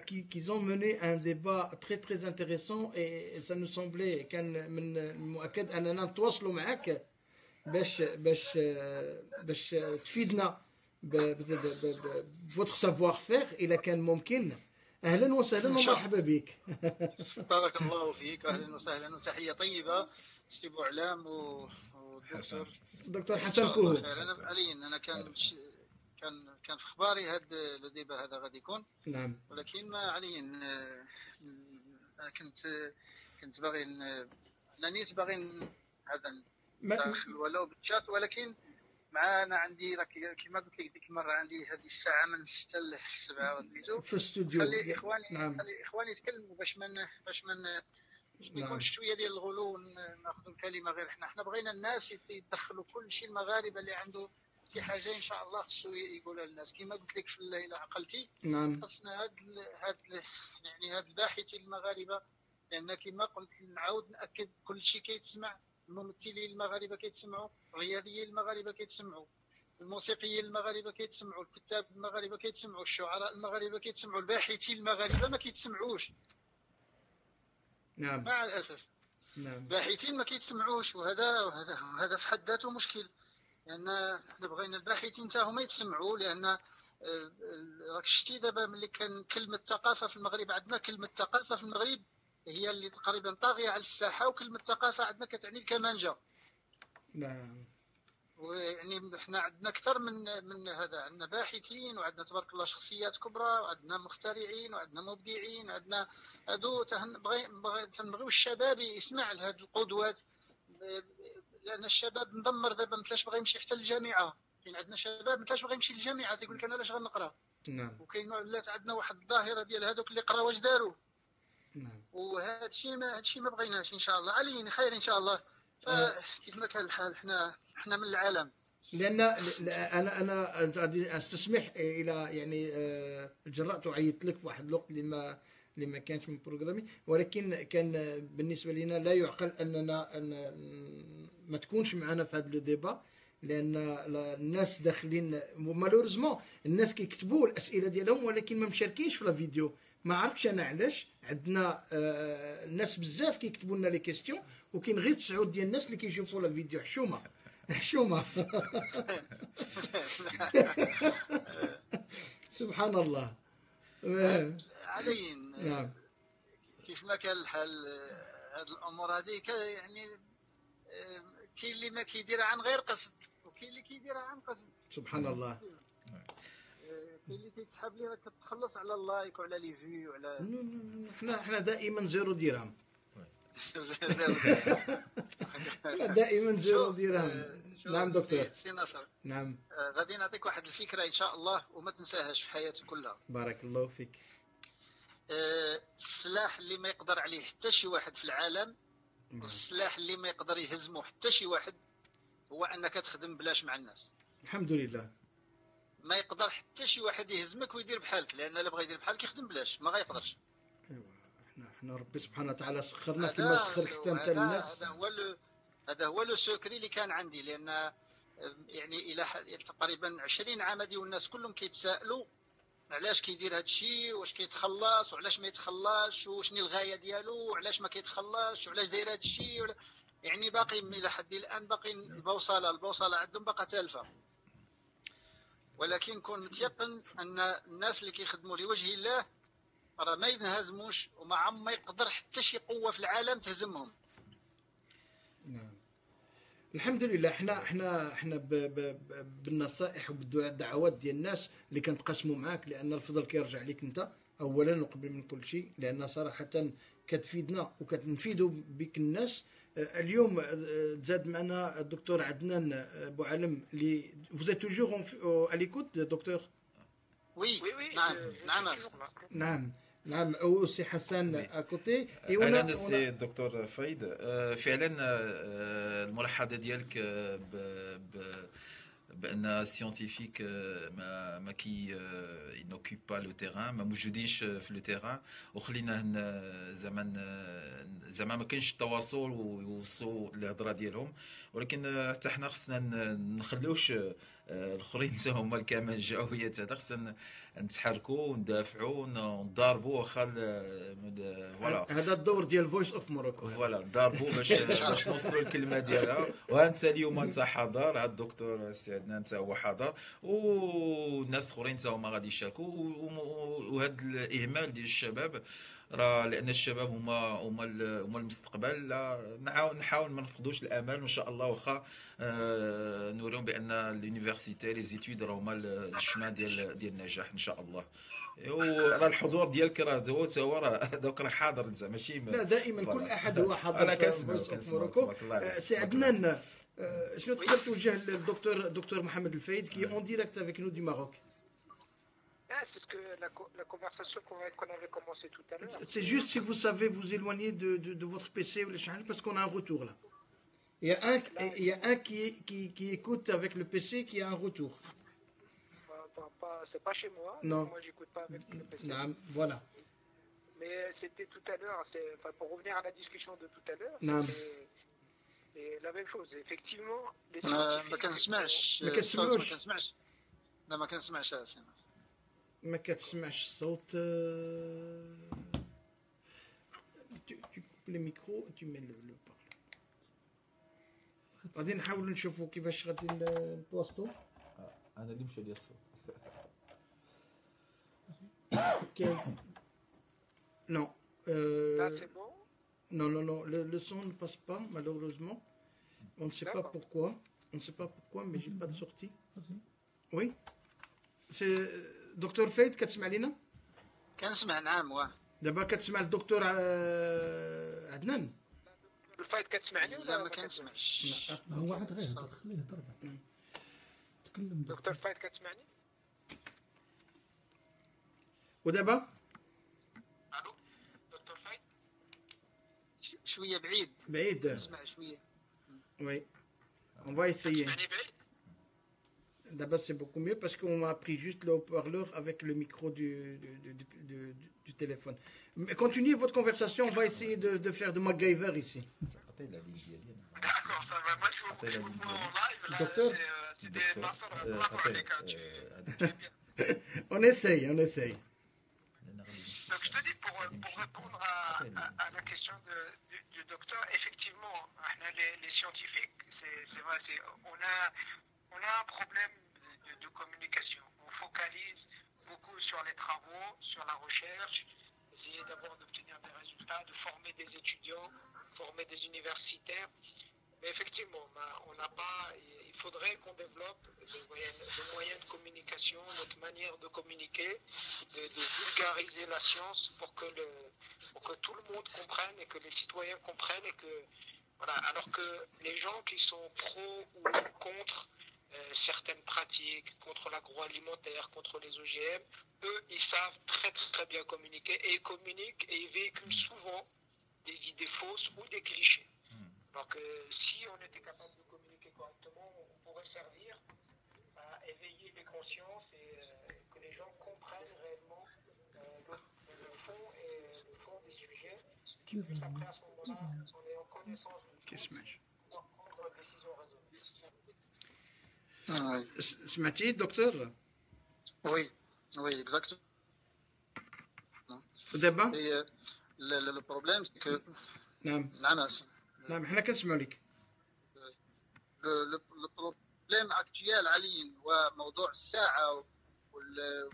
qui ont mené un débat très très intéressant et ça nous semblait كان من المؤكد أننا نتواصلوا معك باش تفيدنا بفوتر سافوار فير إذا كان ممكن. أهلا وسهلا ومرحبا بك. بارك الله فيك، أهلا وسهلا وتحية طيبة سي بوعلام ودكتور دكتور حسن كوهو. أنا علي أنا كان في اخباري هذا لو ديبا هذا غادي يكون. نعم. ولكن ما علي انا كنت باغي نيت باغي هذا ندخل ولو بالشات، ولكن انا عندي كما قلت لك ديك المره عندي هذه الساعه من 6 ل 7 وديتو في الاستوديو. خلي اخواني نعم. يتكلموا باش ما يكونش شويه ديال الغلو ناخذوا الكلمه غير حنا بغينا الناس يدخلوا كل شيء المغاربه اللي عنده في حاجه ان شاء الله خصو يقولها للناس. كما قلت لك في الليله عقلتي نعم. خصنا هاد الباحثين المغاربه، لان كما قلت نعاود ناكد كل شيء كيتسمع. الممثلين المغاربه كيتسمعوا، الرياضيين المغاربه كيتسمعوا، الموسيقيين المغاربه كيتسمعوا، الكتاب المغاربه كيتسمعوا، الشعراء المغاربه كيتسمعوا، الباحثين المغاربه ما كيتسمعوش. نعم. مع الاسف. نعم. الباحثين ما كيتسمعوش، وهذا في حد ذاته مشكل. لان حنا بغينا الباحثين حتى هما يتسمعوا، لان راك شتي دابا ملي كان كلمه ثقافه في المغرب، عندنا كلمه ثقافه في المغرب هي اللي تقريبا طاغيه على الساحه، وكلمه ثقافه عندنا كتعني الكمانجه. نعم. ويعني احنا عندنا اكثر من هذا، عندنا باحثين وعندنا تبارك الله شخصيات كبرى وعندنا مخترعين وعندنا مبدعين وعندنا هادو تنبغيو الشباب يسمع لهاد القدوات، لان الشباب مدمر دابا مثلاش بغى يمشي حتى للجامعه. كاين عندنا شباب مثلاش بغى يمشي للجامعه تيقول لك انا علاش غنقرا. نعم. وكاين ولات عندنا واحد الظاهره ديال هذوك اللي قراو واش داروا. نعم. وهذا الشيء ما بغيناش ان شاء الله. علي خير ان شاء الله. كيف ما كان الحال احنا من العالم. لان انا استسمح الى يعني جرأت وعيطت لك في واحد الوقت اللي اللي ما كانش من بروغرامي، ولكن كان بالنسبه لنا لا يعقل اننا ما تكونش معنا في هذا لو ديبا، لان الناس داخلين مالوريزمون الناس كيكتبوا الاسئله ديالهم ولكن ما مشاركينش في لا فيديو. ما عرفتش انا علاش عندنا الناس بزاف كيكتبوا لنا لي كيستيون وكاين غير 9 ديال الناس اللي كيشوفوا لا فيديو. حشومه سبحان الله. علين نعم كيف ما كان الحال هاد الامور هذيك يعني كاين اللي ما كيديرها عن غير قصد وكاين اللي كيديرها عن قصد. سبحان الله. كاين اللي كيتسحب لي كتخلص على اللايك وعلى لي فيو وعلى احنا دائما 0 درهم. دائما 0 درهم. نعم دكتور. سي نصر. نعم. غادي نعطيك واحد الفكره ان شاء الله وما تنساهاش في حياتك كلها. بارك الله فيك. السلاح اللي ما يقدر عليه حتى شي واحد في العالم، السلاح اللي ما يقدر يهزمه حتى شي واحد، هو انك تخدم بلاش مع الناس. الحمد لله. ما يقدر حتى شي واحد يهزمك ويدير بحالك، لان الا بغى يدير بحالك يخدم بلاش ما غيقدرش. ايوا احنا ربي سبحانه وتعالى سخرنا كما سخرك حتى الناس. هذا هو لو سوكري اللي كان عندي، لان يعني الى تقريبا 20 عام هذه والناس كلهم كيتسائلوا علاش كيدير هذا الشيء، واش كيتخلص وعلاش ما يتخلصش، وشنو الغايه ديالو وعلاش ما كيتخلصش وعلاش داير هذا الشيء. يعني باقي الى حد الان باقي البوصله عندهم باقا تالفه. ولكن كون متيقن ان الناس اللي كيخدموا لوجه الله راه ما ينهزموش وما ما يقدر حتى شي قوه في العالم تهزمهم. نعم الحمد لله. احنا بالنصائح وبالدعوات ديال الناس اللي كنتقاسموا معاك، لان الفضل كيرجع لك انت اولا وقبل من كل شيء، لان صراحه كتفيدنا وكتنفيدوا بك الناس. اليوم تزاد معنا الدكتور عدنان بوعلم اللي vous êtes toujours à l'écoute دكتور؟ وي نعم نعم وسي حسان اكوتي. اهلا سي الدكتور فايد. فعلا الملاحظه ديالك بان السيونتيفيك ما كي نوكيب با لو تيران، ما موجودينش في لو تيران، وخلينا زعما ما كاينش التواصل ويوصلوا الهضره ديالهم. ولكن حتى حنا خصنا نخليوش الاخرين حتى هما الكمال الجويات هذا، خصنا نتحركوا وندافعوا ونضاربوا واخا فوالا. هذا الدور ديال فويس اوف موروكو. فوالا نضاربوا باش نوصلوا الكلمه ديالها. وانت اليوم انت حاضر، هذا الدكتور السي عدنان انت هو حاضر، والناس اخرين حتى هما غادي يشاركوا. وهذا الاهمال ديال الشباب راه لان الشباب هما المستقبل. نحاول ما نفقدوش الامل، وان شاء الله واخا نوريهم بان لونيفرسيتي لي زيتود راه هما الشمال ديال النجاح ان شاء الله. وراه الحضور ديالك راه هو راه دوك راه حاضر انت ماشي لا دائما كل احد هو حاضر. انا كنسمع سي عدنان شنو تقدر توجه للدكتور محمد الفايد كي اون ديريكت افيك نو دي ماروك؟ C'est ce que la conversation qu'on avait commencé tout à l'heure. C'est juste si vous savez vous éloigner de votre PC ou les changements parce qu'on a un retour là. Il y a un qui écoute avec le PC qui a un retour. C'est pas chez moi. Non. Moi j'écoute pas avec le PC. Non, voilà. Mais c'était tout à l'heure, pour revenir à la discussion de tout à l'heure, c'est la même chose. Effectivement, les ما كنسمعش لا ما كنسمعش ما كتسمعش الصوت. tu coupes le micro et tu mets le parle. غادي نحاولوا نشوفوا كيفاش غادي نتواصلوا. انا اللي مشى لي الصوت. اوكي non là c'est bon. Non, le son ne passe pas malheureusement. On ne sait pas pourquoi, mais j'ai pas de sortie. Oui. C'est دكتور فايد كتسمع لينا؟ كنسمع نعم. دابا كتسمع الدكتور عدنان؟ الفايد كتسمعني ولا ما كنسمعش؟ هو واحد غير خليه يهضر بعد. تكلم دكتور فايد كتسمعني؟ ودابا؟ الو دكتور فايد شويه بعيد نسمع شويه. وي on va essayer. كتسمعني بعيد؟ D'abord, c'est beaucoup mieux parce qu'on m'a pris juste le haut-parleur avec le micro du téléphone. Mais continuez votre conversation, on va essayer de faire de MacGyver ici. D'accord, ça va. Moi, je suis beaucoup en live. Là, Docteur c'était Nasser, Assalamu alaikum. On essaye. Donc, je te dis, pour répondre à la question du docteur, effectivement, les scientifiques, c'est vrai, on a un problème de communication. On focalise beaucoup sur les travaux, sur la recherche, essayer d'abord d'obtenir des résultats, de former des étudiants, former des universitaires. Mais effectivement, on n'a pas. Il faudrait qu'on développe des moyens de communication, notre manière de communiquer, de vulgariser la science pour que tout le monde comprenne et que les citoyens comprennent et que voilà. Alors que les gens qui sont pro ou contre certaines pratiques, contre l'agroalimentaire, contre les OGM, eux, ils savent très très bien communiquer et ils communiquent et ils véhiculent souvent des idées fausses ou des clichés. Alors que si on était capable de communiquer correctement, on pourrait servir à éveiller les consciences et que les gens comprennent réellement le fond des sujets. Et puis après, à ce moment-là, on est en connaissance de tout pour prendre une décision raisonnée. سمعتي دكتور؟ Oui, exactement. دابا؟ Et le problème, c'est que. نعم احنا كنسمعوا لك. Le problème actuel حاليا هو موضوع الساعة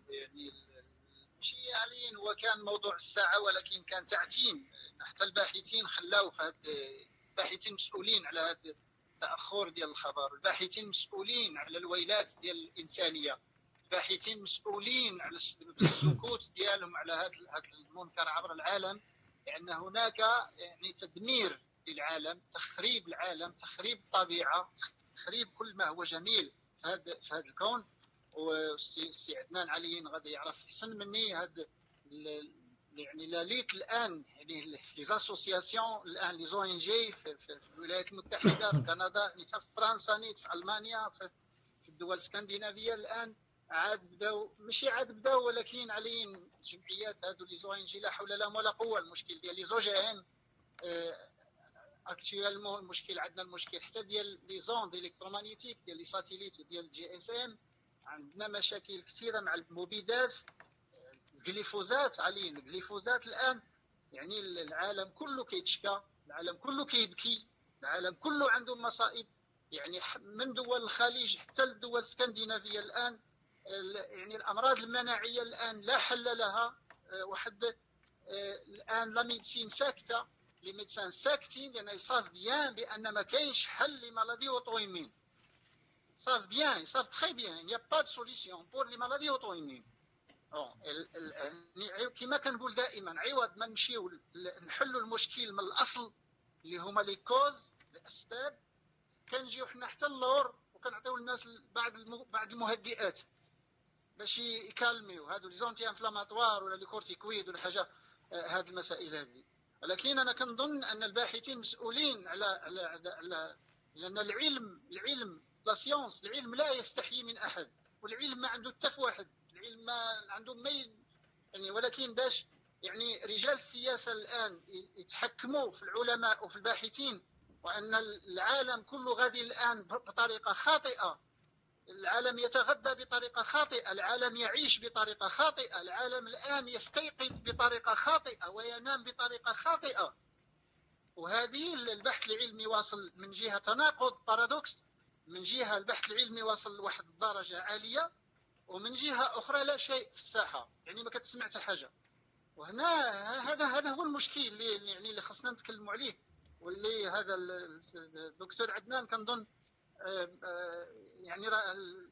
يعني ماشي حاليا هو كان موضوع الساعة ولكن كان تعتيم حتى الباحثين خلاو في هاد الباحثين مسؤولين على هذا التأخر ديال الخبر، الباحثين مسؤولين على الويلات ديال الإنسانية، الباحثين مسؤولين على السكوت ديالهم على هذا المنكر عبر العالم، لأن هناك يعني تدمير للعالم، تخريب العالم، تخريب الطبيعة، تخريب كل ما هو جميل في هذا الكون. والسي عدنان علي غادي يعرف احسن مني هذا يعني لاليت الان يعني لي زاسوسياسيون الان لي زو ان جي في الولايات المتحده، في كندا، يعني في فرنسا، في المانيا، في الدول الاسكندنافيه الان عاد بداو ولكن عليين جمعيات هادو لي زو ان جي لا حول لهم ولا قوه. المشكل ديال لي زو جي ام اكتوالمون المشكل عندنا، المشكل حتى ديال لي زوند الكترومغنيتيك ديال لي ساتيليت وديال الجي اس ام، عندنا مشاكل كثيره مع المبيدات، الجليفوزات علينا. الجليفوزات الان يعني العالم كله كيتشكى، العالم كله كيبكي، العالم كله عنده مصائب، يعني من دول الخليج حتى الدول الاسكندنافيه الان يعني الامراض المناعيه الان لا حل لها. واحد الان لا ميديسين ساكته، لي ميدسان ساكتين لان يصاف بيان بان ما كاينش حل لمالادي اوتويمين. savent bien, ils savent très bien, il n'y a pas de solution pour les maladies auto-immunes. كما كنقول دائما، عوض ما نمشيو نحلوا المشكل من الاصل اللي هما لي كوز الاسباب، كنجيو حنا حتى اللور وكنعطيو الناس بعض المهدئات باش يكالميو، هادو لي زونتي انفلاماتوار ولا لي كورتيكويد ولا حاجه، هاد المسائل هذه. ولكن انا كنظن ان الباحثين مسؤولين على لان العلم لا سيونس، العلم لا يستحي من احد، والعلم ما عنده حتى واحد، العلم ما عنده يعني. ولكن باش يعني رجال السياسه الان يتحكموا في العلماء وفي الباحثين، وان العالم كله غادي الان بطريقه خاطئه، العالم يتغذى بطريقه خاطئه، العالم يعيش بطريقه خاطئه، العالم الان يستيقظ بطريقه خاطئه وينام بطريقه خاطئه. وهذه البحث العلمي واصل من جهه تناقض بارادوكس، من جهه البحث العلمي واصل لواحد الدرجه عاليه، ومن جهه اخرى لا شيء في الساحه، يعني ما كتسمع حتى حاجه. وهنا هذا هو المشكل اللي خصنا نتكلموا عليه، واللي هذا الدكتور عدنان كنظن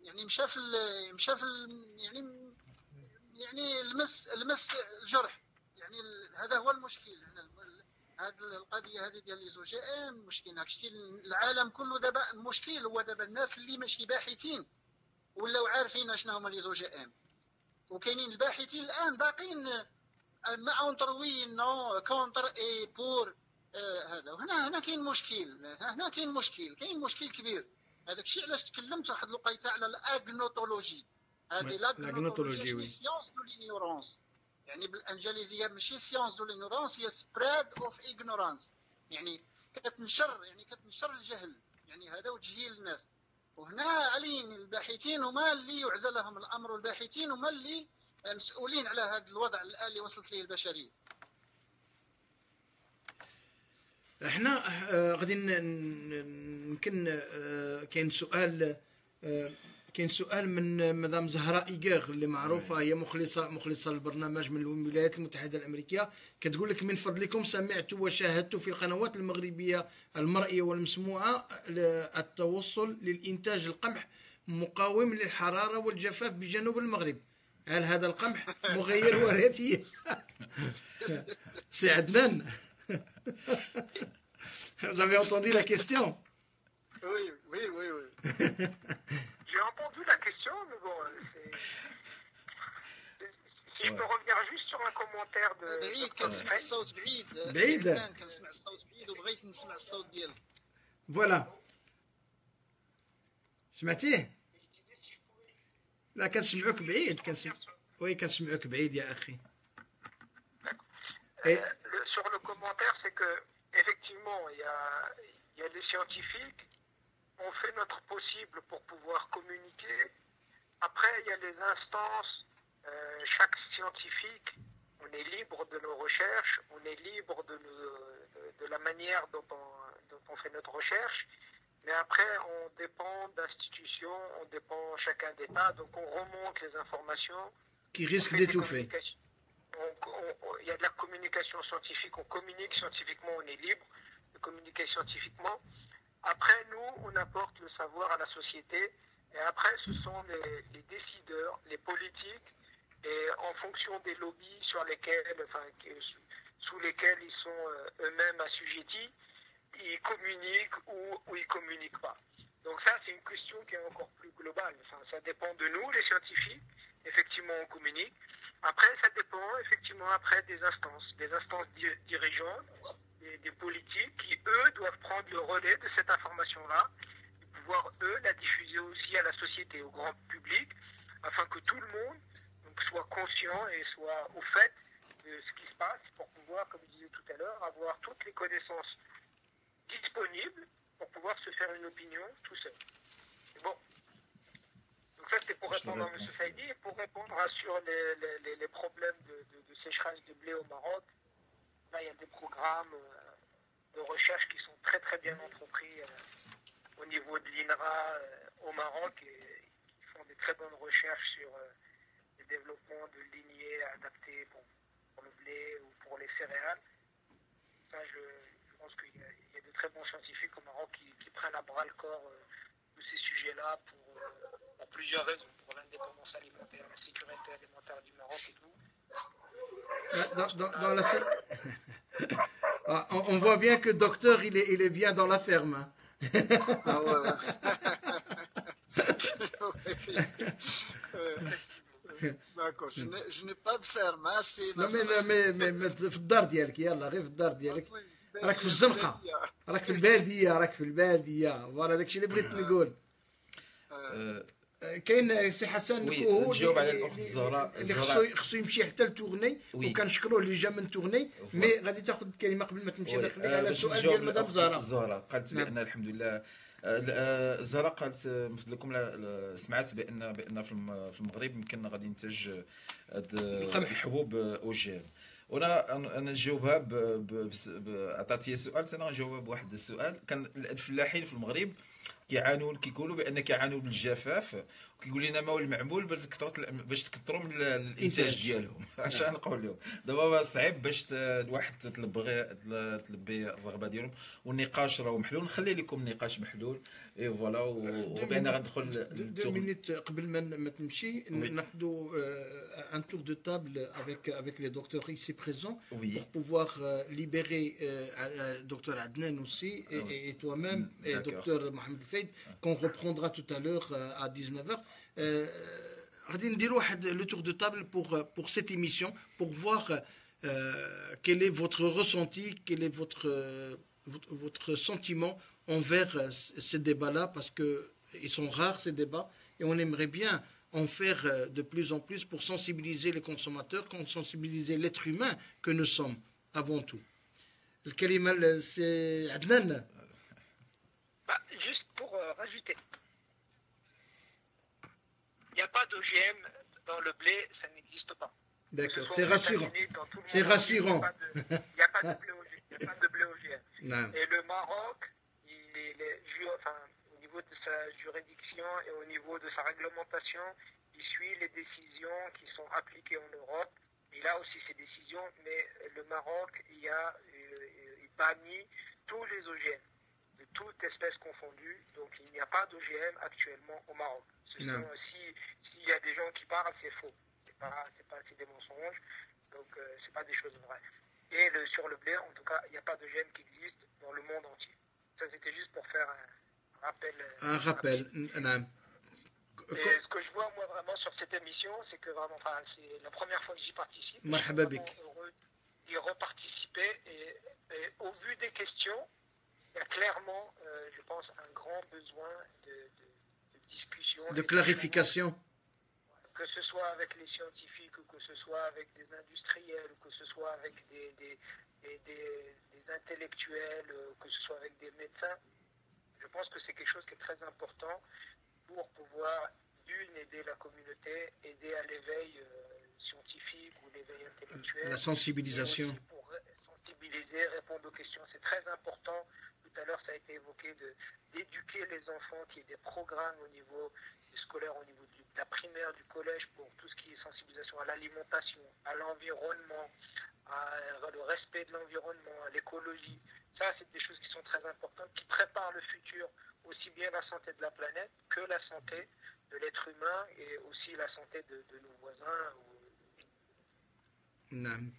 يعني مشى في يعني لمس الجرح. يعني هذا هو المشكل. هذه القضيه هذه ديال لي زو جي ام مشكل. هادشي العالم كله دابا المشكل هو دابا الناس اللي ماشي باحثين ولاو عارفين شنو هما لي زو جي ام، وكاينين الباحثين الان باقيين ما اونتر وي نو كونتر اي بور هذا. وهنا كاين مشكل، كاين مشكل كبير. هذاك الشيء علاش تكلمت واحد الوقيته على الاغنوتولوجي. هذه لاغنوتولوجي ماشي سيونس دو لينيورونس، يعني بالانجليزيه ماشي سيونس دو لينيورونس، هي سبريد اوف اغنورانس، يعني كتنشر الجهل، يعني هذا وتجهيل الناس. وهنا علينا الباحثين هما اللي يعزى لهم الامر، والباحثين هما اللي مسؤولين على هذا الوضع اللي وصلت ليه البشريه. احنا غادي يمكن كاين سؤال من مدام زهراء إيغير اللي معروفه، هي مخلصه للبرنامج من الولايات المتحده الامريكيه. كتقول لك: من فضلكم سمعت وشاهدت في القنوات المغربيه المرئيه والمسموعه التوصل للانتاج القمح مقاوم للحراره والجفاف بجنوب المغرب، هل هذا القمح مغير وراثيا؟ سي عدنان. Vous avez entendu la question? Oui. J'ai entendu la question, mais bon, si je peux revenir juste sur un commentaire de... بعيد كنسمع الصوت بعيد. كنسمع الصوت بعيد وبغيت نسمع الصوت ديالك. فوالا. سمعتيه؟ لا كنسمعوك بعيد، كنسمعوك بعيد يا أخي. Sur le commentaire, c'est que effectivement, il y a des scientifiques, on fait notre possible pour pouvoir communiquer. Après, il y a les instances, chaque scientifique, on est libre de nos recherches, on est libre de la manière dont on fait notre recherche, mais après, on dépend d'institutions, on dépend chacun d'État, donc on remonte les informations. Qui risquent d'étouffer. Il y a de la communication scientifique, on communique scientifiquement, on est libre de communiquer scientifiquement. Après, nous, on apporte le savoir à la société. Et après, ce sont les décideurs, les politiques, et en fonction des lobbies sous lesquels ils sont eux-mêmes assujettis, ils communiquent ou ils communiquent pas. Donc ça, c'est une question qui est encore plus globale. Enfin, ça dépend de nous, les scientifiques. Effectivement, on communique. Après, ça dépend effectivement des instances dirigeantes, des politiques qui, eux, doivent prendre le relais de cette information-là, et pouvoir, eux, la diffuser aussi à la société, au grand public, afin que tout le monde soit conscient et soit au fait de ce qui se passe, pour pouvoir, comme je disais tout à l'heure, avoir toutes les connaissances disponibles pour pouvoir se faire une opinion tout seul. Et bon. Donc ça, c'était pour répondre à M. Saïdi, et pour répondre sur les problèmes de sécheresse de blé au Maroc. Là, il y a des programmes de recherche qui sont très très bien entrepris au niveau de l'INRA au Maroc, et qui font des très bonnes recherches sur le développement de lignées adaptées pour le blé ou pour les céréales. Ça, je pense qu'il y a de très bons scientifiques au Maroc qui prennent à bras le corps tous ces sujets-là pour plusieurs raisons, pour l'indépendance alimentaire, la sécurité alimentaire du Maroc et tout. On voit bien que docteur, il est bien dans la ferme. Hein. Ah ouais. D'accord, je n'ai pas de ferme. Hein, mais في الدار ديالك، يلا غير في الدار ديالك. راك في الزنقة، راك في البادية، فوالا داكشي اللي بغيت نقول. كاين سي حسن الكوهو نجاوب على الاخت زهراء اللي خصو يمشي حتى لتورني، وكنشكروه اللي جا من تورني، مي غادي تاخذ الكلمه قبل ما تمشي على السؤال ديال مدام زهراء. قالت بان الحمد لله زهراء قالت مثل لكم سمعت بان في المغرب يمكن غادي ينتج الحبوب اوجين. وانا نجاوبها عطات هي سؤال، انا نجاوبها بواحد السؤال. كان الفلاحين في المغرب كيقولوا بان كيعانوا بالجفاف، وكيقول لنا ما هو المعمول باش تكثروا من الانتاج ديالهم. اش نقول لهم دابا صعيب باش الواحد تلبي الرغبه ديالهم، والنقاش راه محلول. نخلي لكم النقاش محلول اي فوالا، وبان غندخل 2 minutes قبل ما تمشي ناخذوا un tour de table avec les docteurs ici présents pour pouvoir libérer docteur Adnan aussi et toi-même et docteur Mohamed Faïd qu'on reprendra tout à l'heure à 19h. غادي نديروا واحد le tour de table pour cette émission pour voir quel est votre ressenti, quel est votre sentiment envers ce débat-là, parce que ils sont rares ces débats, et on aimerait bien en faire de plus en plus pour sensibiliser les consommateurs, sensibiliser l'être humain que nous sommes avant tout. Le kalima, c'est Adnan. Bah, juste pour rajouter, il n'y a pas d'OGM dans le blé, ça n'existe pas. D'accord, c'est rassurant. C'est rassurant. Il n'y a pas de blé OGM. Non. Et le Maroc, au niveau de sa juridiction et au niveau de sa réglementation, il suit les décisions qui sont appliquées en Europe. Il a aussi ses décisions, mais le Maroc, il bannit tous les OGM, de toute espèce confondue. Donc il n'y a pas d'OGM actuellement au Maroc. S'il y a des gens qui parlent, c'est faux. C'est des mensonges. Donc c'est pas des choses vraies. Et sur le blé, en tout cas, il n'y a pas d'OGM qui existe dans le monde entier. Ça, c'était juste pour faire un rappel. Un rappel. Et ce que je vois, moi, vraiment, sur cette émission, c'est que vraiment, c'est la première fois que j'y participe. Je suis Marhaba bik. vraiment heureux d'y reparticiper. Et au vu des questions, il y a clairement, je pense, un grand besoin de discussion. De clarification. Que ce soit avec les scientifiques, ou que ce soit avec des industriels, ou que ce soit avec des intellectuels, que ce soit avec des médecins. Je pense que c'est quelque chose qui est très important pour pouvoir, aider la communauté, aider à l'éveil scientifique ou l'éveil intellectuel. La sensibilisation. Pour sensibiliser, répondre aux questions, c'est très important. Tout à l'heure, ça a été évoqué d'éduquer les enfants, qu'il y ait des programmes au niveau scolaire, au niveau de la primaire, du collège, pour tout ce qui est sensibilisation à l'alimentation, à l'environnement, le respect de l'environnement, à l'écologie. Ça, c'est des choses qui sont très importantes, qui préparent le futur, aussi bien la santé de la planète que la santé de l'être humain et aussi la santé de nos voisins. Non.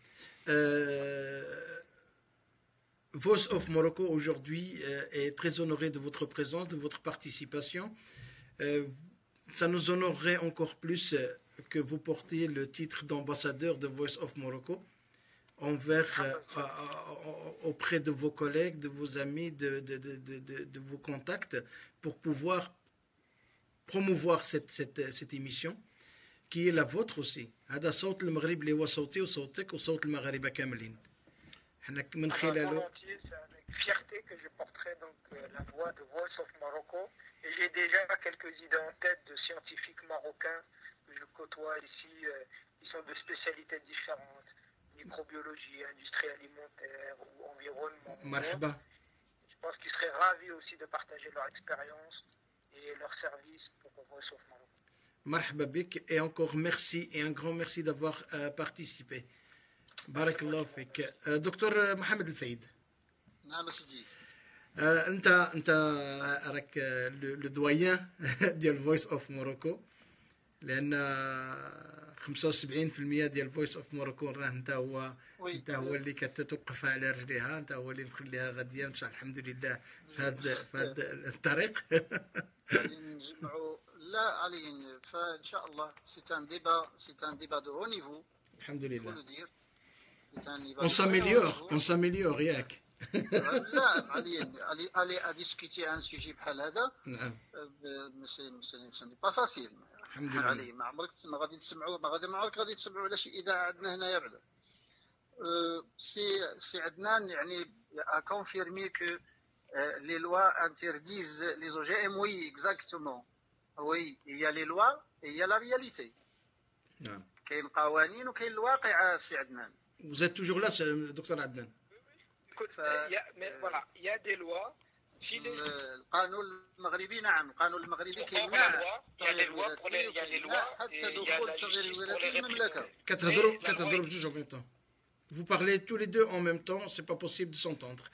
Voice of Morocco aujourd'hui est très honoré de votre présence, de votre participation. Ça nous honorerait encore plus que vous portiez le titre d'ambassadeur de Voice of Morocco auprès de vos collègues, de vos amis, de vos contacts, pour pouvoir promouvoir cette émission qui est la vôtre aussi. هذا صوت المغرب اللي هو صوتي وصوتك وصوت المغاربة كاملين. احنا من خلاله C'est avec fierté que je porterai donc la voix de Voice of Morocco. Et j'ai déjà quelques idées en tête de scientifiques marocains que je côtoie ici. Ils sont de spécialités différentes. Microbiologie, industrie alimentaire ou environnement. مرحبا. Je pense qu'ils seraient ravis aussi de partager leur expérience et leur service pour Voice of Morocco. مرحبا بك et encore merci et un grand merci d'avoir participé. بارك الله فيك. دكتور محمد الفايد. نعم سيدي. انت راك لو دويان ديال فويس اوف موروكو لان 75% ديال فويس اوف موروكو راه انت هو اللي كتوقف على رجليها، انت هو اللي مخليها غاديه ان شاء الله الحمد لله في هذا الطريق. نجمعوا لا علي فان شاء الله سي ان ديبا دو هو نيفو. الحمد لله. On s'améliore ياك. لا علي اديسكوتي عن سوجي بحال هذا. نعم. سي با فاسيل. الحمد لله. علي ما عمرك ما غادي تسمعوا على شي اذاعه عندنا هنايا بعدا. سي عدنان يعني a confirmé que les lois interdisent les OGM. Oui, exactement. Oui, il y a les lois et il y a la réalité. نعم. كاين قوانين وكاين الواقع سي عدنان. Vous êtes toujours là, docteur Adnan. Écoute, il y a des lois. القانون المغربي نعم القانون المغربي كيمنع التغيير الوراثي حتى دخول التغيير الوراثي في المملكه. كتهضروا بجوج en même temps. Vous parlez tous les deux en même temps, c'est pas possible de s'entendre.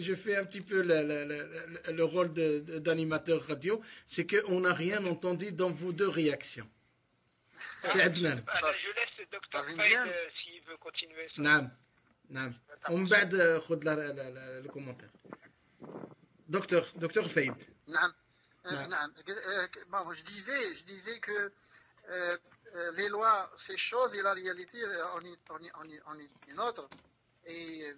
je fais un petit peu le rôle d'animateur radio, c'est qu'on n'a rien entendu dans vos deux réactions. C'est Adnan. Je laisse le docteur Faïd s'il veut continuer. نعم. ومن بعد خذ le commentaire. Docteur Faïd. نعم. Je disais que les lois, c'est chose et la réalité, on est une autre. اي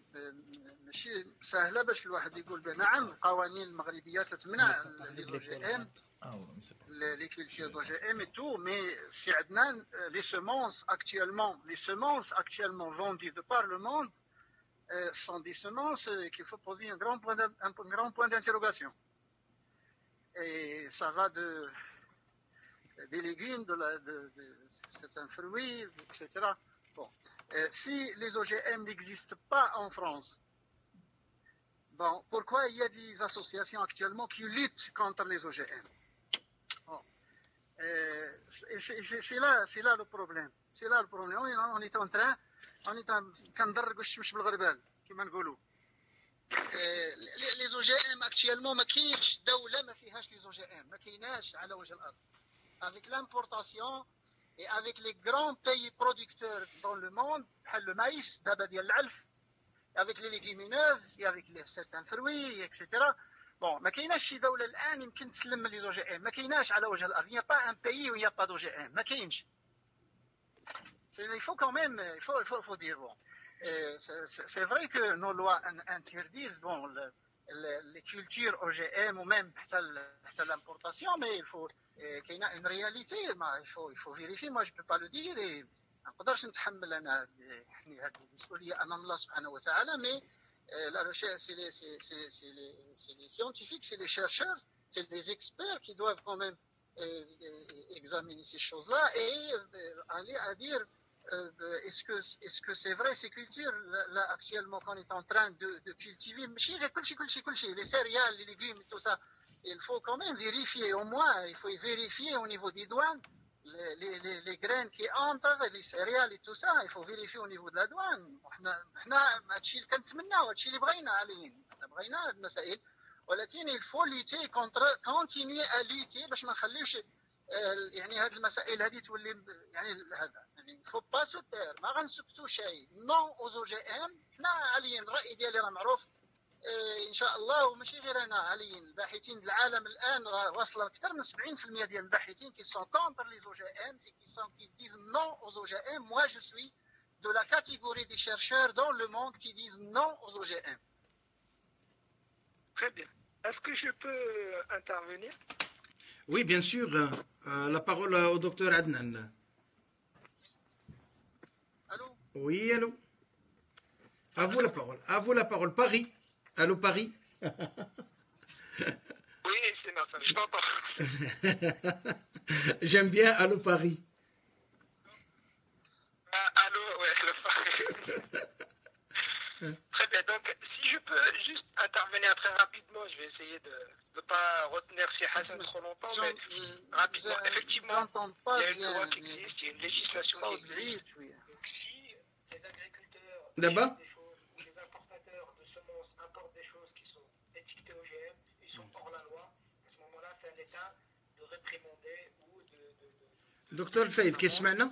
ماشي سهله باش الواحد يقول بها نعم القوانين المغربيه تتمنع لي زو جي ام les cultures d'OGM et tout, mais si les semences actuellement vendues de par le monde sont des semences qu'il faut poser un grand point d'interrogation. Et ça va des légumes, de certains fruits, etc. Bon. Si les OGM n'existent pas en France, bon, pourquoi il y a des associations actuellement qui luttent contre les OGM? Bon. C'est là le problème. C'est là le problème. On est en train كندرقوا الشمس بالغربال كما نقولوا. Les OGM actuellement ما كاينش دولة ما فيهاش les OGM، ما كايناش على وجه الأرض. Avec l'importation et avec les grands pays producteurs dans le monde, le maïs, d'abord ديال العلف, avec les légumineuses, et avec certains fruits, etc. Bon, ما كايناش شي دولة الآن يمكن تسلم لي OGM، ما كايناش على وجه الأرض. Il n'y a pas un pays où il n'y a pas d'OGM، ما كاينش. Il faut quand même, il faut dire bon. C'est vrai que nos lois interdisent bon les cultures OGM ou même l'importation, mais il faut qu'il y ait une réalité. Il faut vérifier. Moi, je peux pas le dire et ما نقدرش نتحمل أنا يعني هذه المسؤولية أمام الله سبحانه وتعالى. Mais la recherche, c'est les scientifiques, c'est les chercheurs, c'est les experts qui doivent quand même examiner ces choses-là et aller à dire est-ce que c'est vrai ces cultures là actuellement qu'on est en train de cultiver les céréales, les légumes et tout ça, il faut quand même vérifier, au moins il faut vérifier au niveau des douanes les graines qui entrent, les céréales et tout ça, il faut vérifier au niveau de la douane. احنا هادشي اللي كنتمناو، هادشي اللي بغينا عليهم، بغينا هاد المسائل، ولكن il faut lutter continuer à lutter باش ما نخليوش يعني هاد المسائل هذه تولي يعني هذا يعني faut pas se taire، ما غنسكتوا شيء. non aux OGM. حنا عليين الرأي ديالي راه معروف ان شاء الله، وماشي غير انا، عليين الباحثين العالم الان راه واصل اكثر من 70% ديال الباحثين qui sont contre les OGM et qui disent non aux OGM. Moi je suis de la catégorie des chercheurs dans le monde qui disent non aux OGM. Très bien. Est-ce que je peux intervenir? Oui, bien sûr. La parole au docteur Adnan. Allô? Oui, allô. À vous la parole. À vous la parole. Paris. Allô, Paris. Oui, c'est normal. Je t'entends. J'aime bien Allô, Paris. Allô, ouais, le Paris. Très bien. Donc, si je peux juste intervenir très rapidement, je vais essayer de ne pas retenir si Hassan trop longtemps, mais rapidement. Effectivement, il y a une loi qui existe, il y a une législation qui existe. Donc, si les agriculteurs Là-bas les importateurs de semences importent des choses qui sont étiquetées OGM, ils sont hors la loi, à ce moment-là, c'est à l'État de réprimander ou de... Docteur Faïd, qu'est-ce que c'est?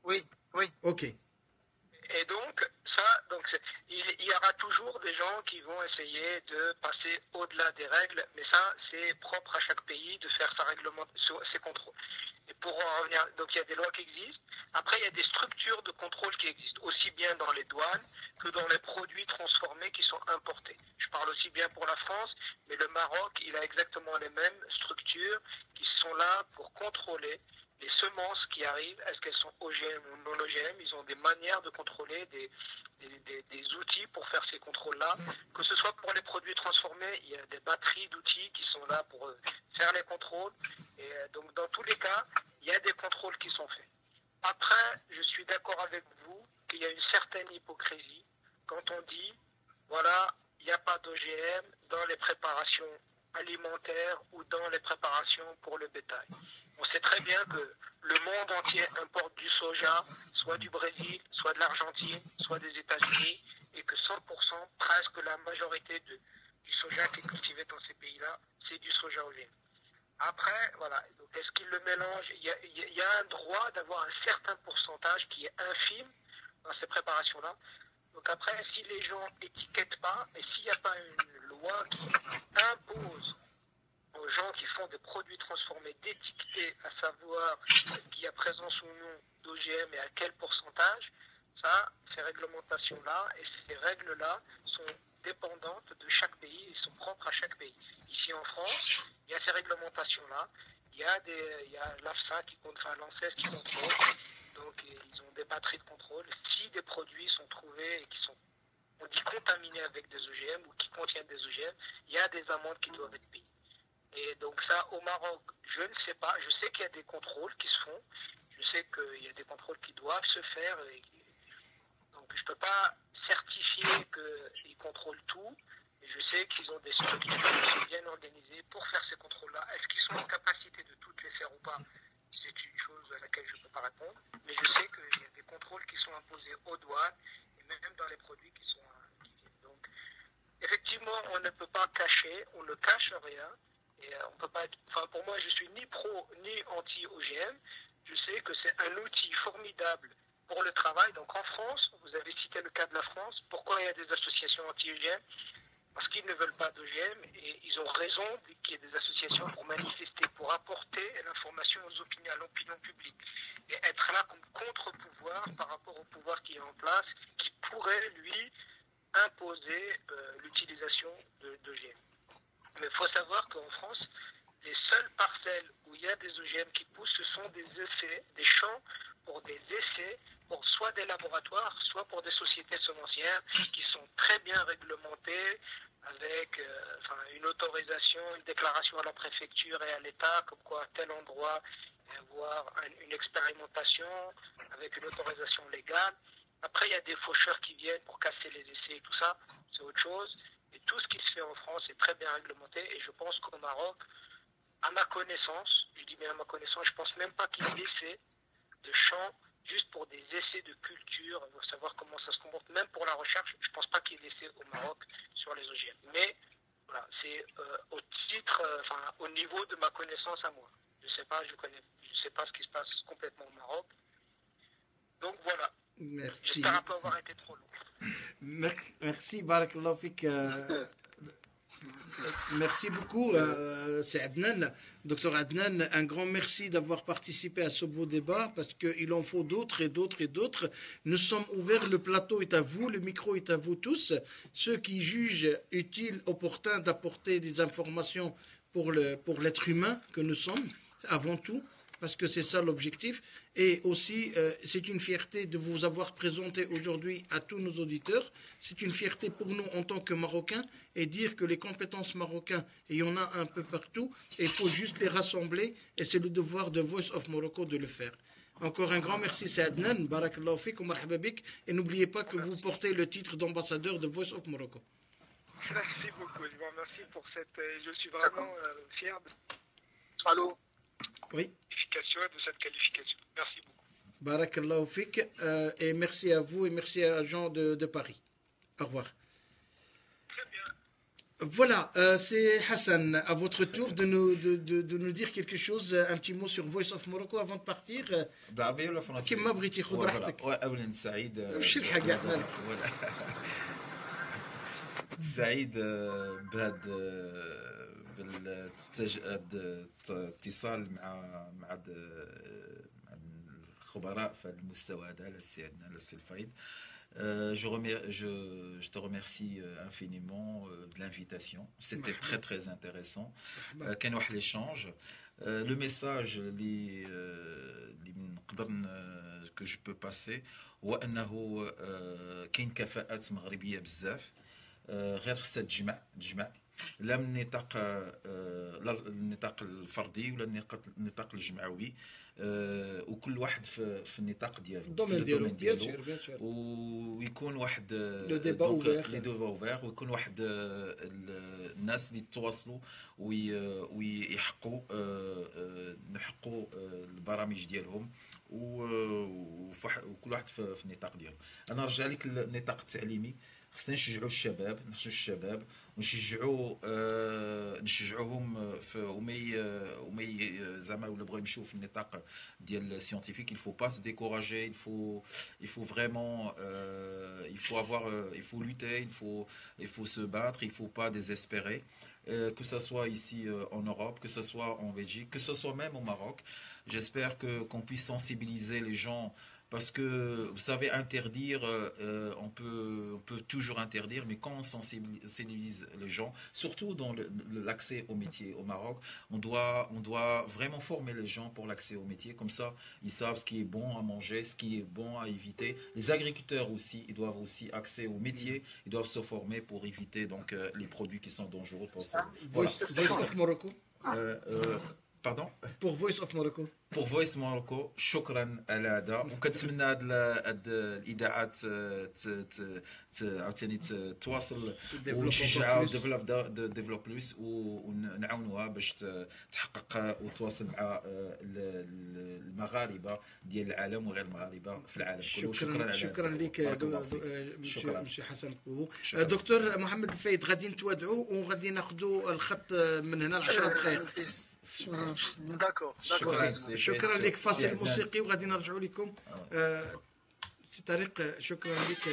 Oui, oui. Ok. Et donc, il y aura toujours des gens qui vont essayer de passer au-delà des règles, mais ça, c'est propre à chaque pays de faire sa réglementation, ses contrôles. Et pour en revenir, donc il y a des lois qui existent. Après, il y a des structures de contrôle qui existent, aussi bien dans les douanes que dans les produits transformés qui sont importés. Je parle aussi bien pour la France, mais le Maroc, il a exactement les mêmes structures qui sont là pour contrôler les semences qui arrivent. Est-ce qu'elles sont OGM ou non OGM? Ils ont des manières de contrôler, des outils pour faire ces contrôles-là. Que ce soit pour les produits transformés, il y a des batteries d'outils qui sont là pour faire les contrôles. Et donc, dans tous les cas, il y a des contrôles qui sont faits. Après, je suis d'accord avec vous qu'il y a une certaine hypocrisie quand on dit, voilà, il n'y a pas d'OGM dans les préparations alimentaires ou dans les préparations pour le bétail. On sait très bien que le monde entier importe du soja, soit du Brésil, soit de l'Argentine, soit des États-Unis, et que 100%, presque la majorité du soja qui est cultivé dans ces pays-là, c'est du soja OGM. Après, voilà, donc est-ce qu'ils le mélangent? Il y a un droit d'avoir un certain pourcentage qui est infime dans ces préparations-là. Donc après, si les gens n'étiquettent pas, et s'il n'y a pas une loi qui impose aux gens qui font des produits transformés d'étiqueter, à savoir ce qu'il y a présence ou non d'OGM et à quel pourcentage, ça, ces réglementations-là, et ces règles-là sont dépendantes de chaque pays, ils sont propres à chaque pays. Ici en France, il y a ces réglementations-là, il y a l'AFSA enfin l'ANSES qui contrôle, donc ils ont des batteries de contrôle. Si des produits sont trouvés et qui sont, on dit, contaminés avec des OGM ou qui contiennent des OGM, il y a des amendes qui doivent être payées. Et donc ça, au Maroc, je ne sais pas. Je sais qu'il y a des contrôles qui se font. Je sais qu'il y a des contrôles qui doivent se faire. Donc je ne peux pas certifier qu'ils contrôlent tout. Et je sais qu'ils ont des structures qui sont bien organisées pour faire ces contrôles-là. Est-ce qu'ils sont en capacité de toutes les faire ou pas? C'est une chose à laquelle je ne peux pas répondre. Mais je sais qu'il y a des contrôles qui sont imposés aux douanes et même dans les produits qui sont... Donc effectivement, on ne peut pas cacher, on ne cache rien. Et on peut pas être, enfin, pour moi, je suis ni pro ni anti-OGM. Je sais que c'est un outil formidable pour le travail. Donc en France, vous avez cité le cas de la France. Pourquoi il y a des associations anti-OGM? Parce qu'ils ne veulent pas d'OGM et ils ont raison qu'il y ait des associations pour manifester, pour apporter l'information à l'opinion publique et être là comme contre-pouvoir par rapport au pouvoir qui est en place, qui pourrait, lui, imposer l'utilisation d'OGM. Mais il faut savoir qu'en France, les seules parcelles où il y a des OGM qui poussent, ce sont des essais, des champs pour des essais, pour soit des laboratoires, soit pour des sociétés semencières qui sont très bien réglementées, avec une autorisation, une déclaration à la préfecture et à l'État, comme quoi à tel endroit, avoir une expérimentation avec une autorisation légale. Après, il y a des faucheurs qui viennent pour casser les essais et tout ça, c'est autre chose. Et tout ce qui se fait en France est très bien réglementé. Et je pense qu'au Maroc, à ma connaissance, je dis bien à ma connaissance, je pense même pas qu'il y ait d'essais de champs juste pour des essais de culture, pour savoir comment ça se comporte. Même pour la recherche, je pense pas qu'il y ait d'essais au Maroc sur les OGM. Mais voilà, c'est au titre, au niveau de ma connaissance à moi. Je sais pas ce qui se passe complètement au Maroc. Donc voilà. Merci. J'espère pas avoir été trop long. Merci, Barakallahu Fik. Merci beaucoup, c'est Adnan, docteur Adnan. Un grand merci d'avoir participé à ce beau débat parce qu'il en faut d'autres et d'autres et d'autres. Nous sommes ouverts, le plateau est à vous, le micro est à vous tous. Ceux qui jugent utile, opportun d'apporter des informations pour l'être humain que nous sommes, avant tout, parce que c'est ça l'objectif. Et aussi, c'est une fierté de vous avoir présenté aujourd'hui à tous nos auditeurs. C'est une fierté pour nous en tant que Marocains et dire que les compétences marocaines, et il y en a un peu partout, et il faut juste les rassembler et c'est le devoir de Voice of Morocco de le faire. Encore un grand merci, c'est Adnan, Barakallahu Fik, marhaba bik, et n'oubliez pas que vous portez le titre d'ambassadeur de Voice of Morocco. Merci beaucoup, je vous remercie pour cette... Je suis vraiment fier de... Allô? Oui. De cette qualification. Merci beaucoup. Barakallahu Fik, et merci à vous et merci à Jean de Paris. Au revoir. Très bien. Voilà, c'est Hassan, à votre tour de nous dire quelque chose, un petit mot sur Voice of Morocco avant de partir. بالعربية ولا فرنسية؟ كيما بغيتي خذ راحتك. أولا سعيد. وش الحاجة مالك؟ سعيد بهذا بالاتصال مع الخبراء في المستوى هذا السي عدنان السي الفايد. Je te remercie infiniment de l'invitation. C'était très très intéressant. كان واحد l'échange. Le message que je peux passer هو أنه كاين كفاءات مغربية بزاف غير خصها تجمع لا من النطاق الفردي ولا النطاق الجمعوي وكل واحد في النطاق ديالو الدومين ديالو ويكون واحد لي ديبا اوفير ويكون واحد الناس اللي يتواصلوا ويحقوا البرامج ديالهم وكل واحد في النطاق ديالو. انا نرجع لك النطاق التعليمي، خصنا نشجعوا الشباب ونشجعوهم ومي زعما ولا بغاو يمشيو في النطاق ديال السيونتيفيك. il faut pas se décourager, il faut vraiment il faut lutter, il faut se battre, il faut pas désespérer, que ce soit ici en Europe, que ce soit en Belgique, que ce soit même au Maroc. J'espère qu'on puisse sensibiliser les gens Parce que, vous savez, interdire, on peut toujours interdire, mais quand on sensibilise les gens, surtout dans l'accès au métier au Maroc, on doit vraiment former les gens pour l'accès au métier. Comme ça, ils savent ce qui est bon à manger, ce qui est bon à éviter. Les agriculteurs aussi, ils doivent aussi accès au métier. Ils doivent se former pour éviter donc les produits qui sont dangereux pour ça. Voilà. Voice of Morocco. Pardon? Pour Voice of Morocco. pour فويس ماركو شكرا على هذا وكنتمنى هاد الاذاعات عاوتاني تواصل ونشجعها ديفلوب بلوس ونعاونوها باش تحقق وتواصل مع المغاربه ديال العالم وغير المغاربه في العالم كله. شكرا لك مشي حسن كوهو. دكتور محمد الفايد غادي نتوادعوا وغادي ناخذوا الخط من هنا ل 10 دقائق. شكرا لك. فاصل موسيقي وغادي نرجعوا لكم. سي طريق شكرا لك.